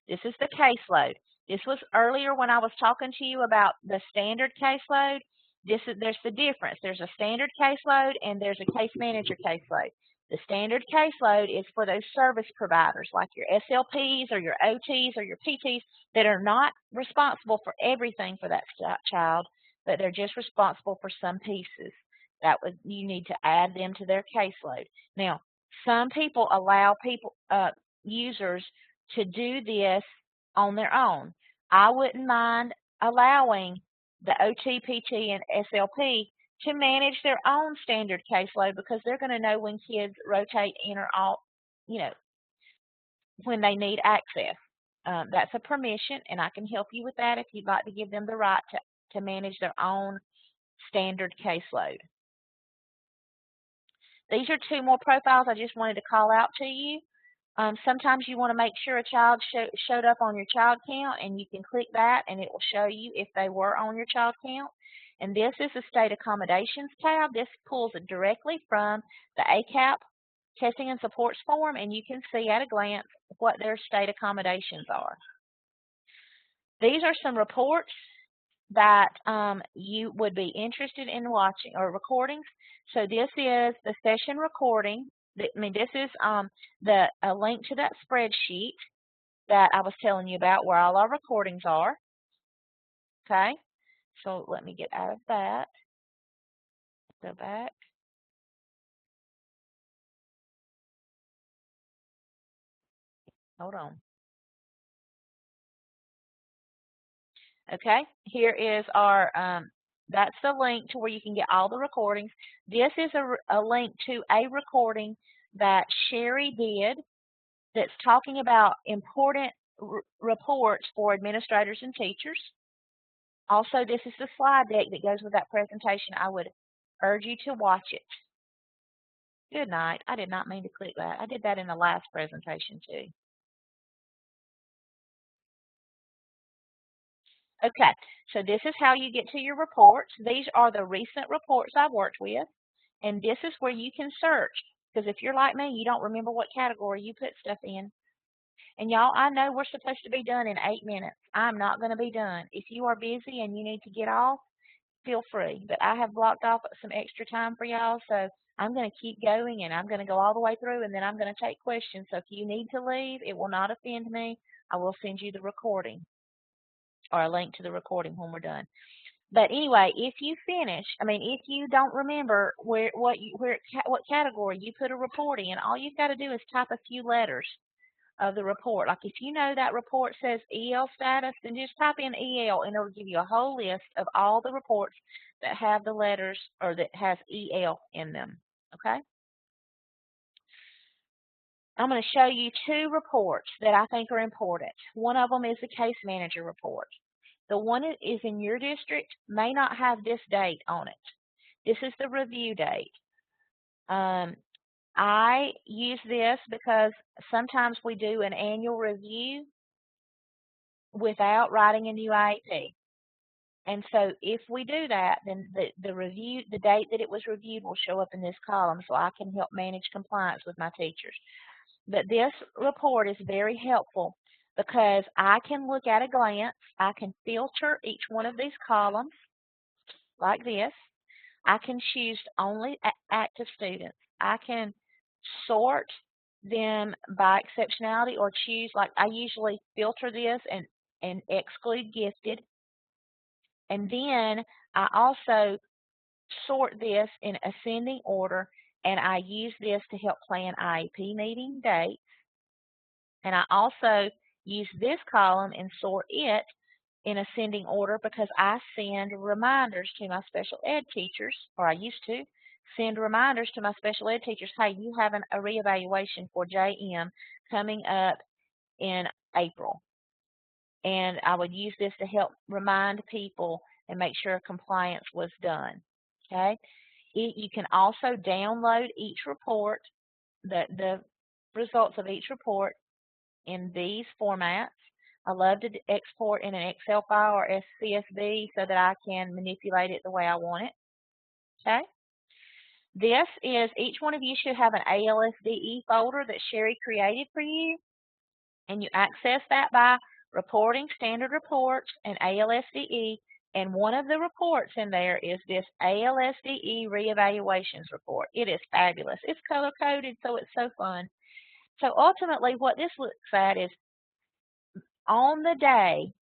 this is the caseload. This was earlier when I was talking to you about the standard caseload. There's the difference. There's a standard caseload and there's a case manager caseload. The standard caseload is for those service providers like your SLPs or your OTs or your PTs that are not responsible for everything for that child, but they're just responsible for some pieces. You need to add them to their caseload. Now, some people allow users to do this on their own. I wouldn't mind allowing the OT, PT, and SLP to manage their own standard caseload because they're going to know when kids rotate in or out, when they need access. That's a permission, and I can help you with that if you'd like to give them the right to manage their own standard caseload. These are two more profiles I just wanted to call out to you. Sometimes you want to make sure a child showed up on your child count, and you can click that, and it will show you if they were on your child count. And this is the State Accommodations tab. This pulls it directly from the ACAP Testing and Supports form, and you can see at a glance what their state accommodations are. These are some reports that you would be interested in watching, or recordings. So this is the session recording. This is a link to that spreadsheet that I was telling you about where all our recordings are. Okay, so let me get out of that. Go back. Hold on. Okay, here is our, that's the link to where you can get all the recordings. This is a link to a recording that Sherry did that's talking about important reports for administrators and teachers. Also, this is the slide deck that goes with that presentation. I would urge you to watch it. Good night. I did not mean to click that. I did that in the last presentation too. Okay, so this is how you get to your reports. These are the recent reports I've worked with, and this is where you can search. Because if you're like me, you don't remember what category you put stuff in. And y'all, I know we're supposed to be done in 8 minutes. I'm not going to be done. If you are busy and you need to get off, feel free. But I have blocked off some extra time for y'all, so I'm going to keep going, and I'm going to go all the way through, and then I'm going to take questions. So if you need to leave, it will not offend me. I will send you the recording or a link to the recording when we're done. But anyway, if you finish, if you don't remember what category you put a report in, all you've got to do is type a few letters of the report. Like if you know that report says EL status, then just type in EL and it'll give you a whole list of all the reports that have the letters or that has EL in them. Okay? I'm going to show you 2 reports that I think are important. One of them is the case manager report. The one that is in your district may not have this date on it. This is the review date. I use this because sometimes we do an annual review without writing a new IEP. And so if we do that, then the date that it was reviewed will show up in this column so I can help manage compliance with my teachers. But this report is very helpful because I can look at a glance, I can filter each one of these columns like this. I can choose only active students. I can sort them by exceptionality or choose, like I usually filter this and exclude gifted. And then I also sort this in ascending order, and I use this to help plan IEP meeting dates. And I also use this column and sort it in ascending order because I send reminders to my special ed teachers, or I used to send reminders to my special ed teachers, hey, you have a reevaluation for JM coming up in April. And I would use this to help remind people and make sure compliance was done. Okay? You can also download each report, the results of each report in these formats. I love to export in an Excel file or CSV so that I can manipulate it the way I want it. Okay? This is, each one of you should have an ALSDE folder that Sherry created for you, and you access that by reporting, standard reports, and ALSDE, and one of the reports in there is this ALSDE reevaluations report. It is fabulous. It's color-coded, so it's so fun. So ultimately, what this looks at is on the day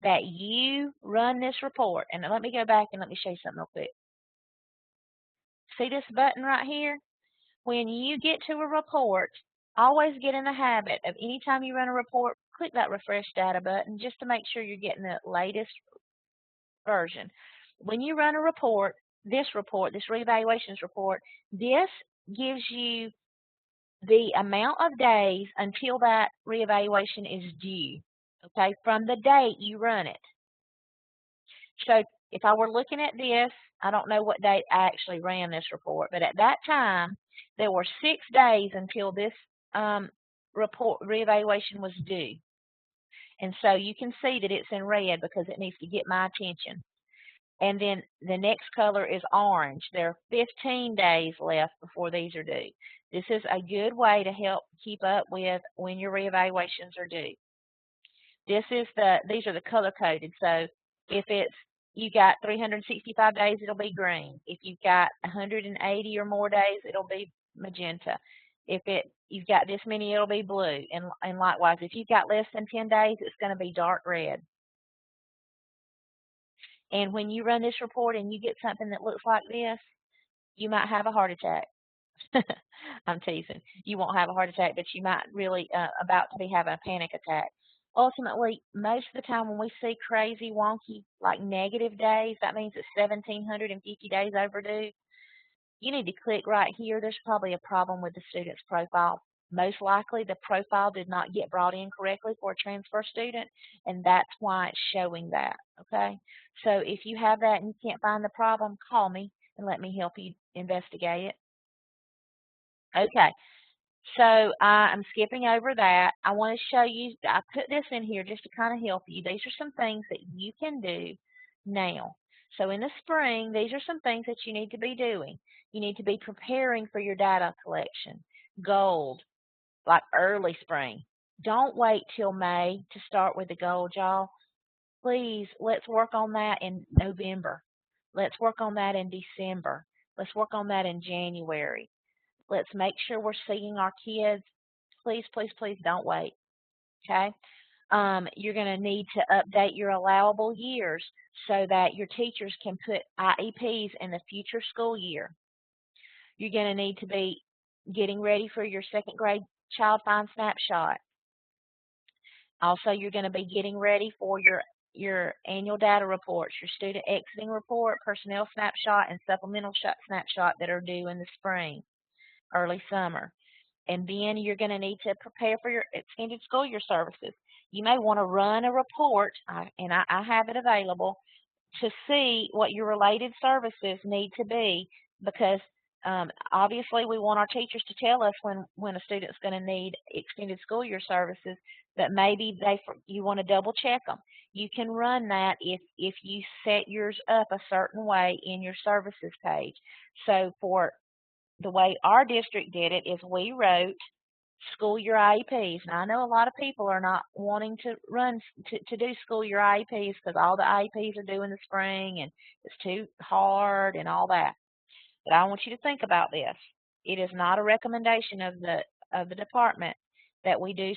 that you run this report, and let me go back and let me show you something real quick. See this button right here? When you get to a report, always get in the habit of anytime you run a report, click that refresh data button just to make sure you're getting the latest version. When you run a report, this reevaluations report, this gives you the amount of days until that reevaluation is due, okay, from the date you run it. So if I were looking at this, I don't know what date I actually ran this report, but at that time, there were 6 days until this report reevaluation was due. And so you can see that it's in red because it needs to get my attention. And then the next color is orange. There are 15 days left before these are due. This is a good way to help keep up with when your reevaluations are due. These are the color coded. So if you got 365 days, it'll be green. If you've got 180 or more days, it'll be magenta. If you've got this many, it'll be blue. And likewise, if you've got less than 10 days, it's going to be dark red. And when you run this report and you get something that looks like this, you might have a heart attack. I'm teasing. You won't have a heart attack, but you might really about to be having a panic attack. Ultimately, most of the time when we see crazy, wonky, like negative days, that means it's 1,750 days overdue. You need to click right here. There's probably a problem with the student's profile. Most likely the profile did not get brought in correctly for a transfer student, and that's why it's showing that, okay? So if you have that and you can't find the problem, call me and let me help you investigate it. Okay, so I'm skipping over that. I want to show you, I put this in here just to kind of help you. These are some things that you can do now. So in the spring, these are some things that you need to be doing. You need to be preparing for your data collection. Gold, like early spring. Don't wait till May to start with the gold, y'all. Please, let's work on that in November. Let's work on that in December. Let's work on that in January. Let's make sure we're seeing our kids. Please, please, please don't wait. Okay? You're going to need to update your allowable years so that your teachers can put IEPs in the future school year. You're going to need to be getting ready for your second grade child find snapshot. Also, you're going to be getting ready for your annual data reports, your student exiting report, personnel snapshot, and supplemental snapshot that are due in the spring, early summer. And then you're going to need to prepare for your extended school year services. You may want to run a report, and I have it available, to see what your related services need to be, because obviously we want our teachers to tell us when a student's going to need extended school year services, but maybe you want to double check them. You can run that if you set yours up a certain way in your services page. So for the way our district did it is we wrote school year IEPs. Now, I know a lot of people are not wanting to do school year IEPs because all the IEPs are due in the spring and it's too hard and all that. But I want you to think about this. It is not a recommendation of the department that we do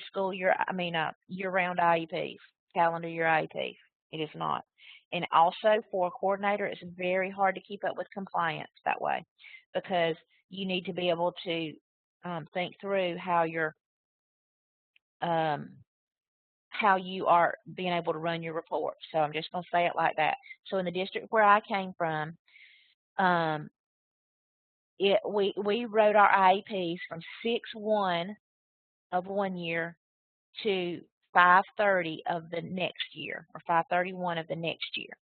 year-round IEPs, calendar year IEPs. It is not. And also for a coordinator, it's very hard to keep up with compliance that way, because you need to be able to think through how you are being able to run your report. So I'm just going to say it like that. So in the district where I came from, we wrote our IEPs from 6/1 of one year to 5/30 of the next year, or 5/31 of the next year,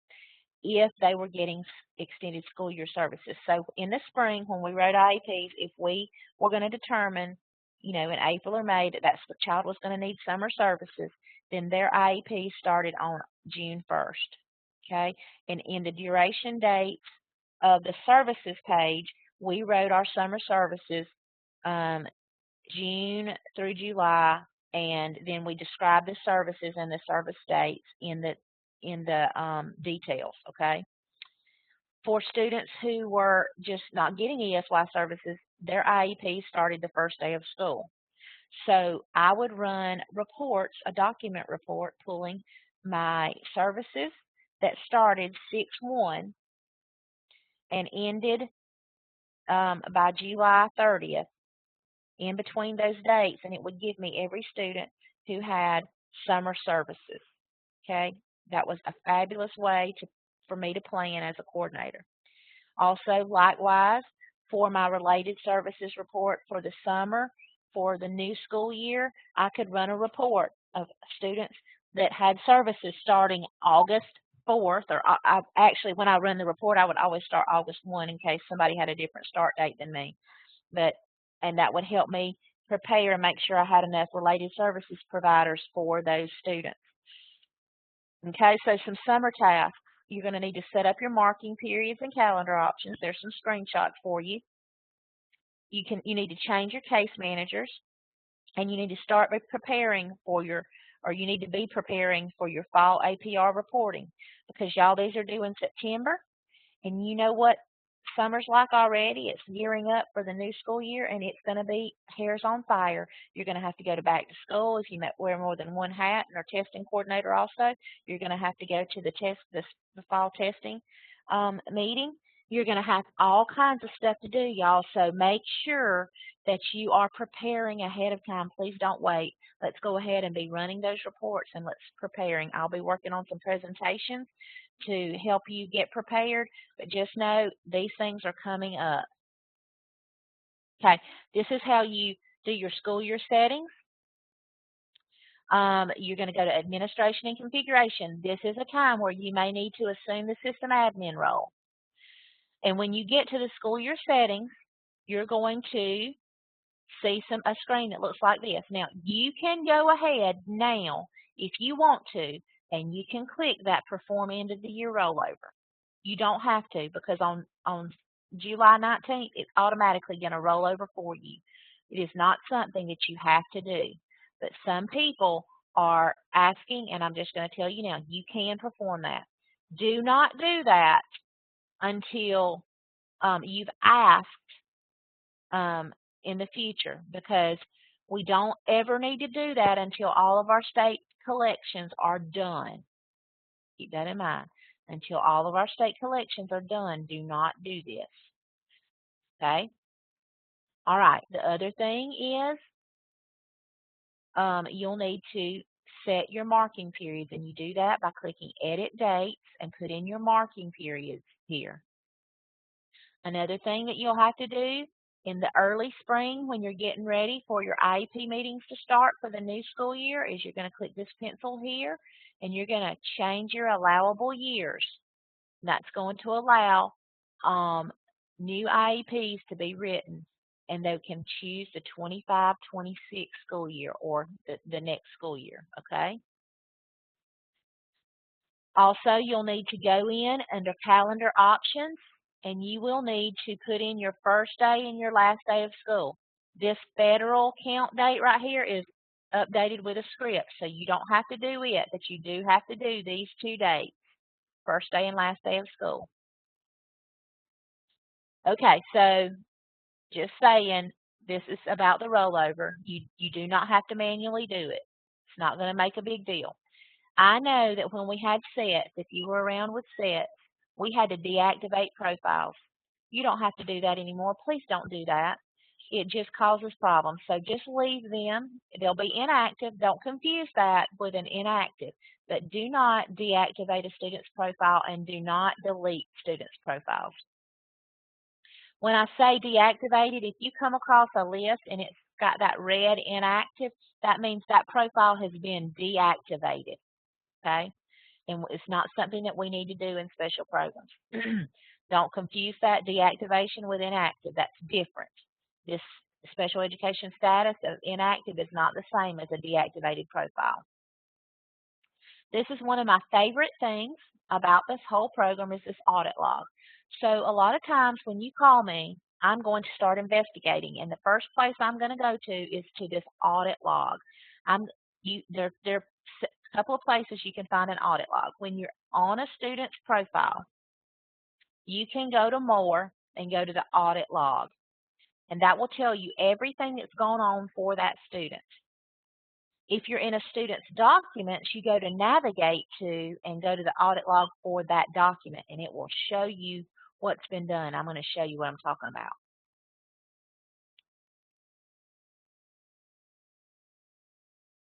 if they were getting extended school year services. So in the spring, when we wrote IEPs, if we were going to determine, in April or May that the child was going to need summer services, then their IEP started on June 1st. Okay? And in the duration dates of the services page, we wrote our summer services June through July, and then we described the services and the service dates in the details, okay? For students who were just not getting ESY services, their IEP started the first day of school. So I would run reports, a document report, pulling my services that started 6/1 and ended by July 30th, in between those dates, and it would give me every student who had summer services. Okay, that was a fabulous way for me to plan as a coordinator. Also, likewise, for my related services report for the summer, for the new school year, I could run a report of students that had services starting August 4th, or actually, when I run the report, I would always start August 1 in case somebody had a different start date than me. And that would help me prepare and make sure I had enough related services providers for those students. Okay, so some summer tasks. You're going to need to set up your marking periods and calendar options. There's some screenshots for you. You need to change your case managers, and you need to start preparing you need to be preparing for your fall APR reporting, because y'all, these are due in September, and you know what summer's like already. It's gearing up for the new school year, and it's going to be hairs on fire. You're going to have to go to back to school. If you wear more than one hat, and our testing coordinator also, you're going to have to go to the fall testing meeting. You're going to have all kinds of stuff to do, y'all. So make sure that you are preparing ahead of time. Please don't wait. Let's go ahead and be running those reports, and let's preparing. I'll be working on some presentations to help you get prepared, but just know these things are coming up. Okay, this is how you do your school year settings. You're going to go to administration and configuration. This is a time where you may need to assume the system admin role. And when you get to the school year settings, you're going to see a screen that looks like this. Now, you can go ahead now if you want to, and you can click that perform end of the year rollover. You don't have to, because on July 19th, it's automatically going to roll over for you. It is not something that you have to do. But some people are asking, and I'm just going to tell you now, you can perform that. Do not do that until you've asked in the future, because we don't ever need to do that until all of our state collections are done. Keep that in mind. Until all of our state collections are done, do not do this. Okay? All right. The other thing is you'll need to set your marking periods, and you do that by clicking Edit Dates and put in your marking periods here. Another thing that you'll have to do in the early spring when you're getting ready for your IEP meetings to start for the new school year is you're going to click this pencil here, and you're going to change your allowable years. And that's going to allow new IEPs to be written, and they can choose the 25-26 school year or the next school year, okay? Also, you'll need to go in under calendar options, and you will need to put in your first day and your last day of school. This federal count date right here is updated with a script, so you don't have to do it, but you do have to do these 2 dates, first day and last day of school. Okay, so just saying, this is about the rollover. You do not have to manually do it. It's not going to make a big deal. I know that when we had sets, if you were around with sets, we had to deactivate profiles. You don't have to do that anymore. Please don't do that. It just causes problems. So just leave them. They'll be inactive. Don't confuse that with an inactive. But do not deactivate a student's profile, and do not delete students' profiles. When I say deactivated, if you come across a list and it's got that red inactive, that means that profile has been deactivated. Okay? And it's not something that we need to do in special programs. Don't confuse that deactivation with inactive. That's different. This special education status of inactive is not the same as a deactivated profile. This is one of my favorite things about this whole program is this audit log. So a lot of times when you call me, I'm going to start investigating, and the first place I'm going to go to is to this audit log. There are a couple of places you can find an audit log. When you're on a student's profile, you can go to More and go to the audit log, and that will tell you everything that's going on for that student. If you're in a student's documents, you go to Navigate to and go to the audit log for that document, and it will show you what's been done. I'm going to show you what I'm talking about.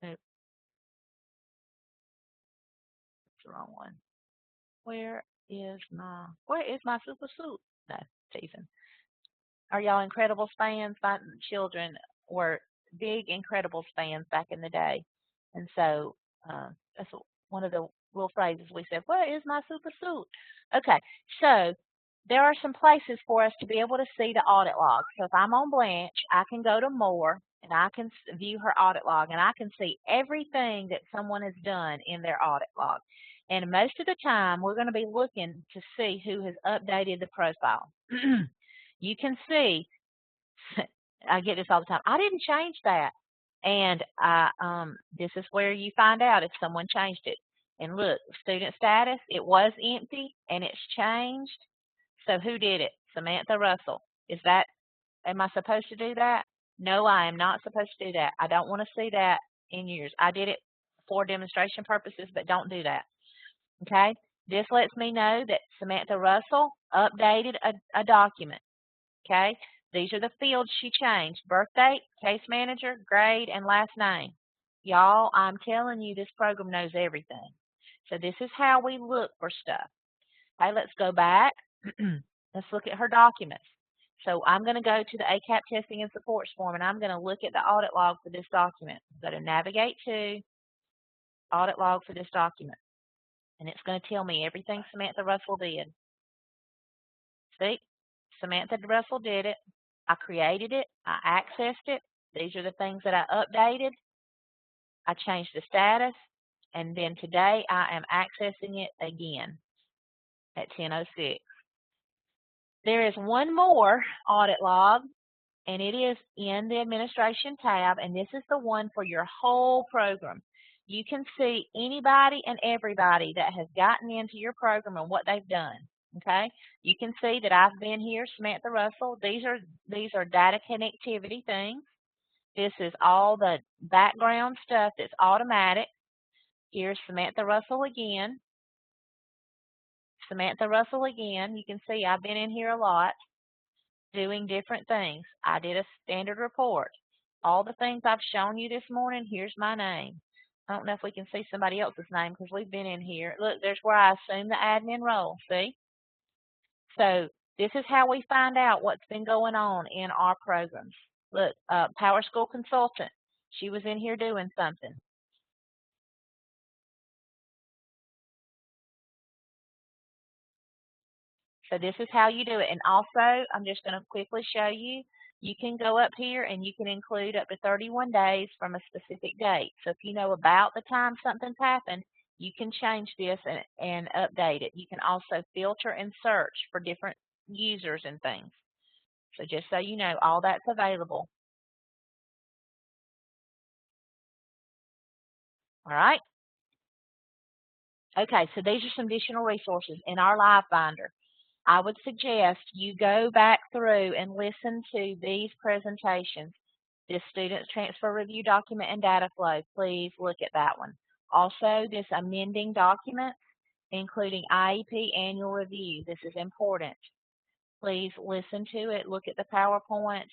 Oops, that's the wrong one. Where is my super suit? No, teasing. Are y'all Incredibles fans? My children were big Incredibles fans back in the day. And so that's one of the little phrases we said, where is my super suit? Okay, so there are some places for us to be able to see the audit log. So if I'm on Blanche, I can go to More, and I can view her audit log, and I can see everything that someone has done in their audit log. And most of the time, we're going to be looking to see who has updated the profile. You can see, I get this all the time, I didn't change that. And this is where you find out if someone changed it. And look, student status, it was empty and it's changed. So who did it? Samantha Russell. Am I supposed to do that? No, I am not supposed to do that. I don't want to see that in yours. I did it for demonstration purposes, but don't do that. Okay? This lets me know that Samantha Russell updated a document. Okay? These are the fields she changed: birthday, case manager, grade, and last name. Y'all, I'm telling you, this program knows everything. So this is how we look for stuff. Okay, let's go back. Let's look at her documents. So I'm going to go to the ACAP testing and supports form, and I'm going to look at the audit log for this document. Go to navigate to audit log for this document, and it's going to tell me everything Samantha Russell did. See, Samantha Russell did it. I created it. I accessed it. These are the things that I updated. I changed the status, and then today I am accessing it again at 10:06. There is one more audit log, and it is in the administration tab, and this is the one for your whole program. You can see anybody and everybody that has gotten into your program and what they've done. Okay, you can see that I've been here, Samantha Russell. These are data connectivity things. This is all the background stuff that's automatic. Here's Samantha Russell again. Samantha Russell again. You can see I've been in here a lot doing different things. I did a standard report. All the things I've shown you this morning, here's my name. I don't know if we can see somebody else's name because we've been in here. Look, there's where I assume the admin role, see? So this is how we find out what's been going on in our programs. Look, Power School Consultant, she was in here doing something. So this is how you do it. And also, I'm just going to quickly show you, you can go up here and you can include up to 31 days from a specific date. So if you know about the time something's happened, you can change this and update it. You can also filter and search for different users and things. So just so you know, all that's available. All right? Okay, so these are some additional resources in our Live Binder. I would suggest you go back through and listen to these presentations. This Students Transfer Review Document and Data Flow, please look at that one. Also, this amending documents, including IEP Annual Review. This is important. Please listen to it, look at the PowerPoint.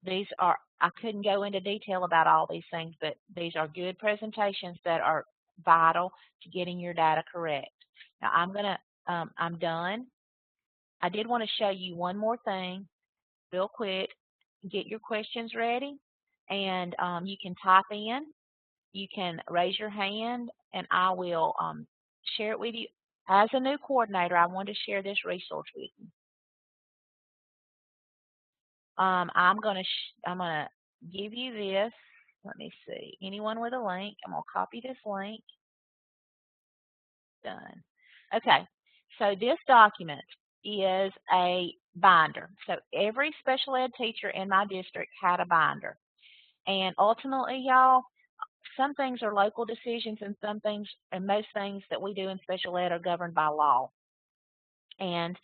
These are, I couldn't go into detail about all these things, but these are good presentations that are vital to getting your data correct. Now I'm done. I did want to show you one more thing real quick. Get your questions ready, and you can type in. You can raise your hand, and I will share it with you. As a new coordinator, I want to share this resource with you. I'm gonna give you this. Let me see. Anyone with a link? I'm gonna copy this link. Done. Okay. So this document is a binder. So every special ed teacher in my district had a binder. And ultimately, y'all, some things are local decisions and some things and most things that we do in special ed are governed by law. And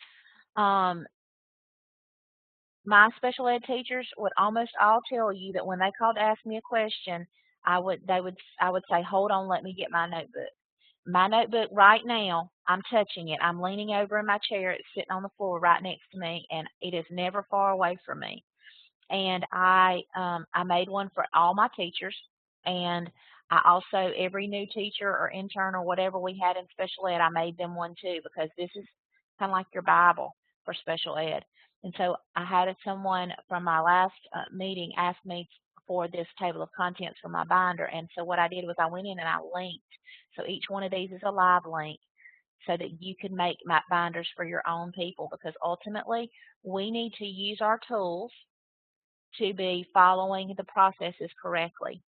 my special ed teachers would almost all tell you that when they called to ask me a question, I would say, hold on, let me get my notebook. My notebook right now, I'm touching it. I'm leaning over in my chair. It's sitting on the floor right next to me, and it is never far away from me. And I made one for all my teachers, and I also, every new teacher or intern or whatever we had in special ed, I made them one too, because this is kind of like your Bible for special ed. And so I had someone from my last meeting ask me for this table of contents for my binder, and so what I did was I went in and I linked. So each one of these is a live link so that you can make binders for your own people, because ultimately we need to use our tools to be following the processes correctly.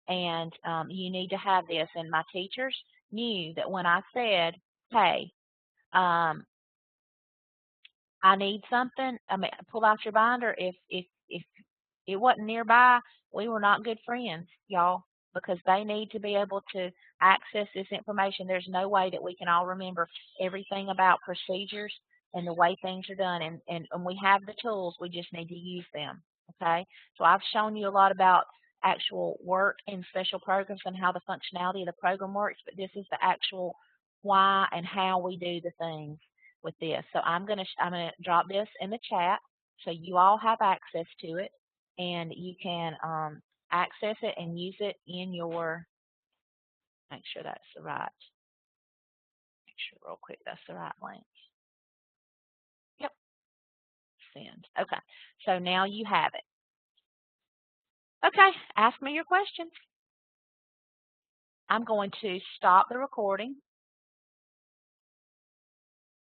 And you need to have this. And my teachers knew that when I said, hey, I need something, I mean, pull out your binder. If it wasn't nearby, we were not good friends, y'all, because they need to be able to access this information. There's no way that we can all remember everything about procedures and the way things are done. And we have the tools, we just need to use them, okay? So I've shown you a lot about actual work in special programs and how the functionality of the program works, but this is the actual why and how we do the things with this. So I'm gonna drop this in the chat so you all have access to it, and you can access it and use it in your, make sure that's the right, make sure real quick that's the right link. Yep. send. Okay, so now you have it. Okay, ask me your questions. I'm going to stop the recording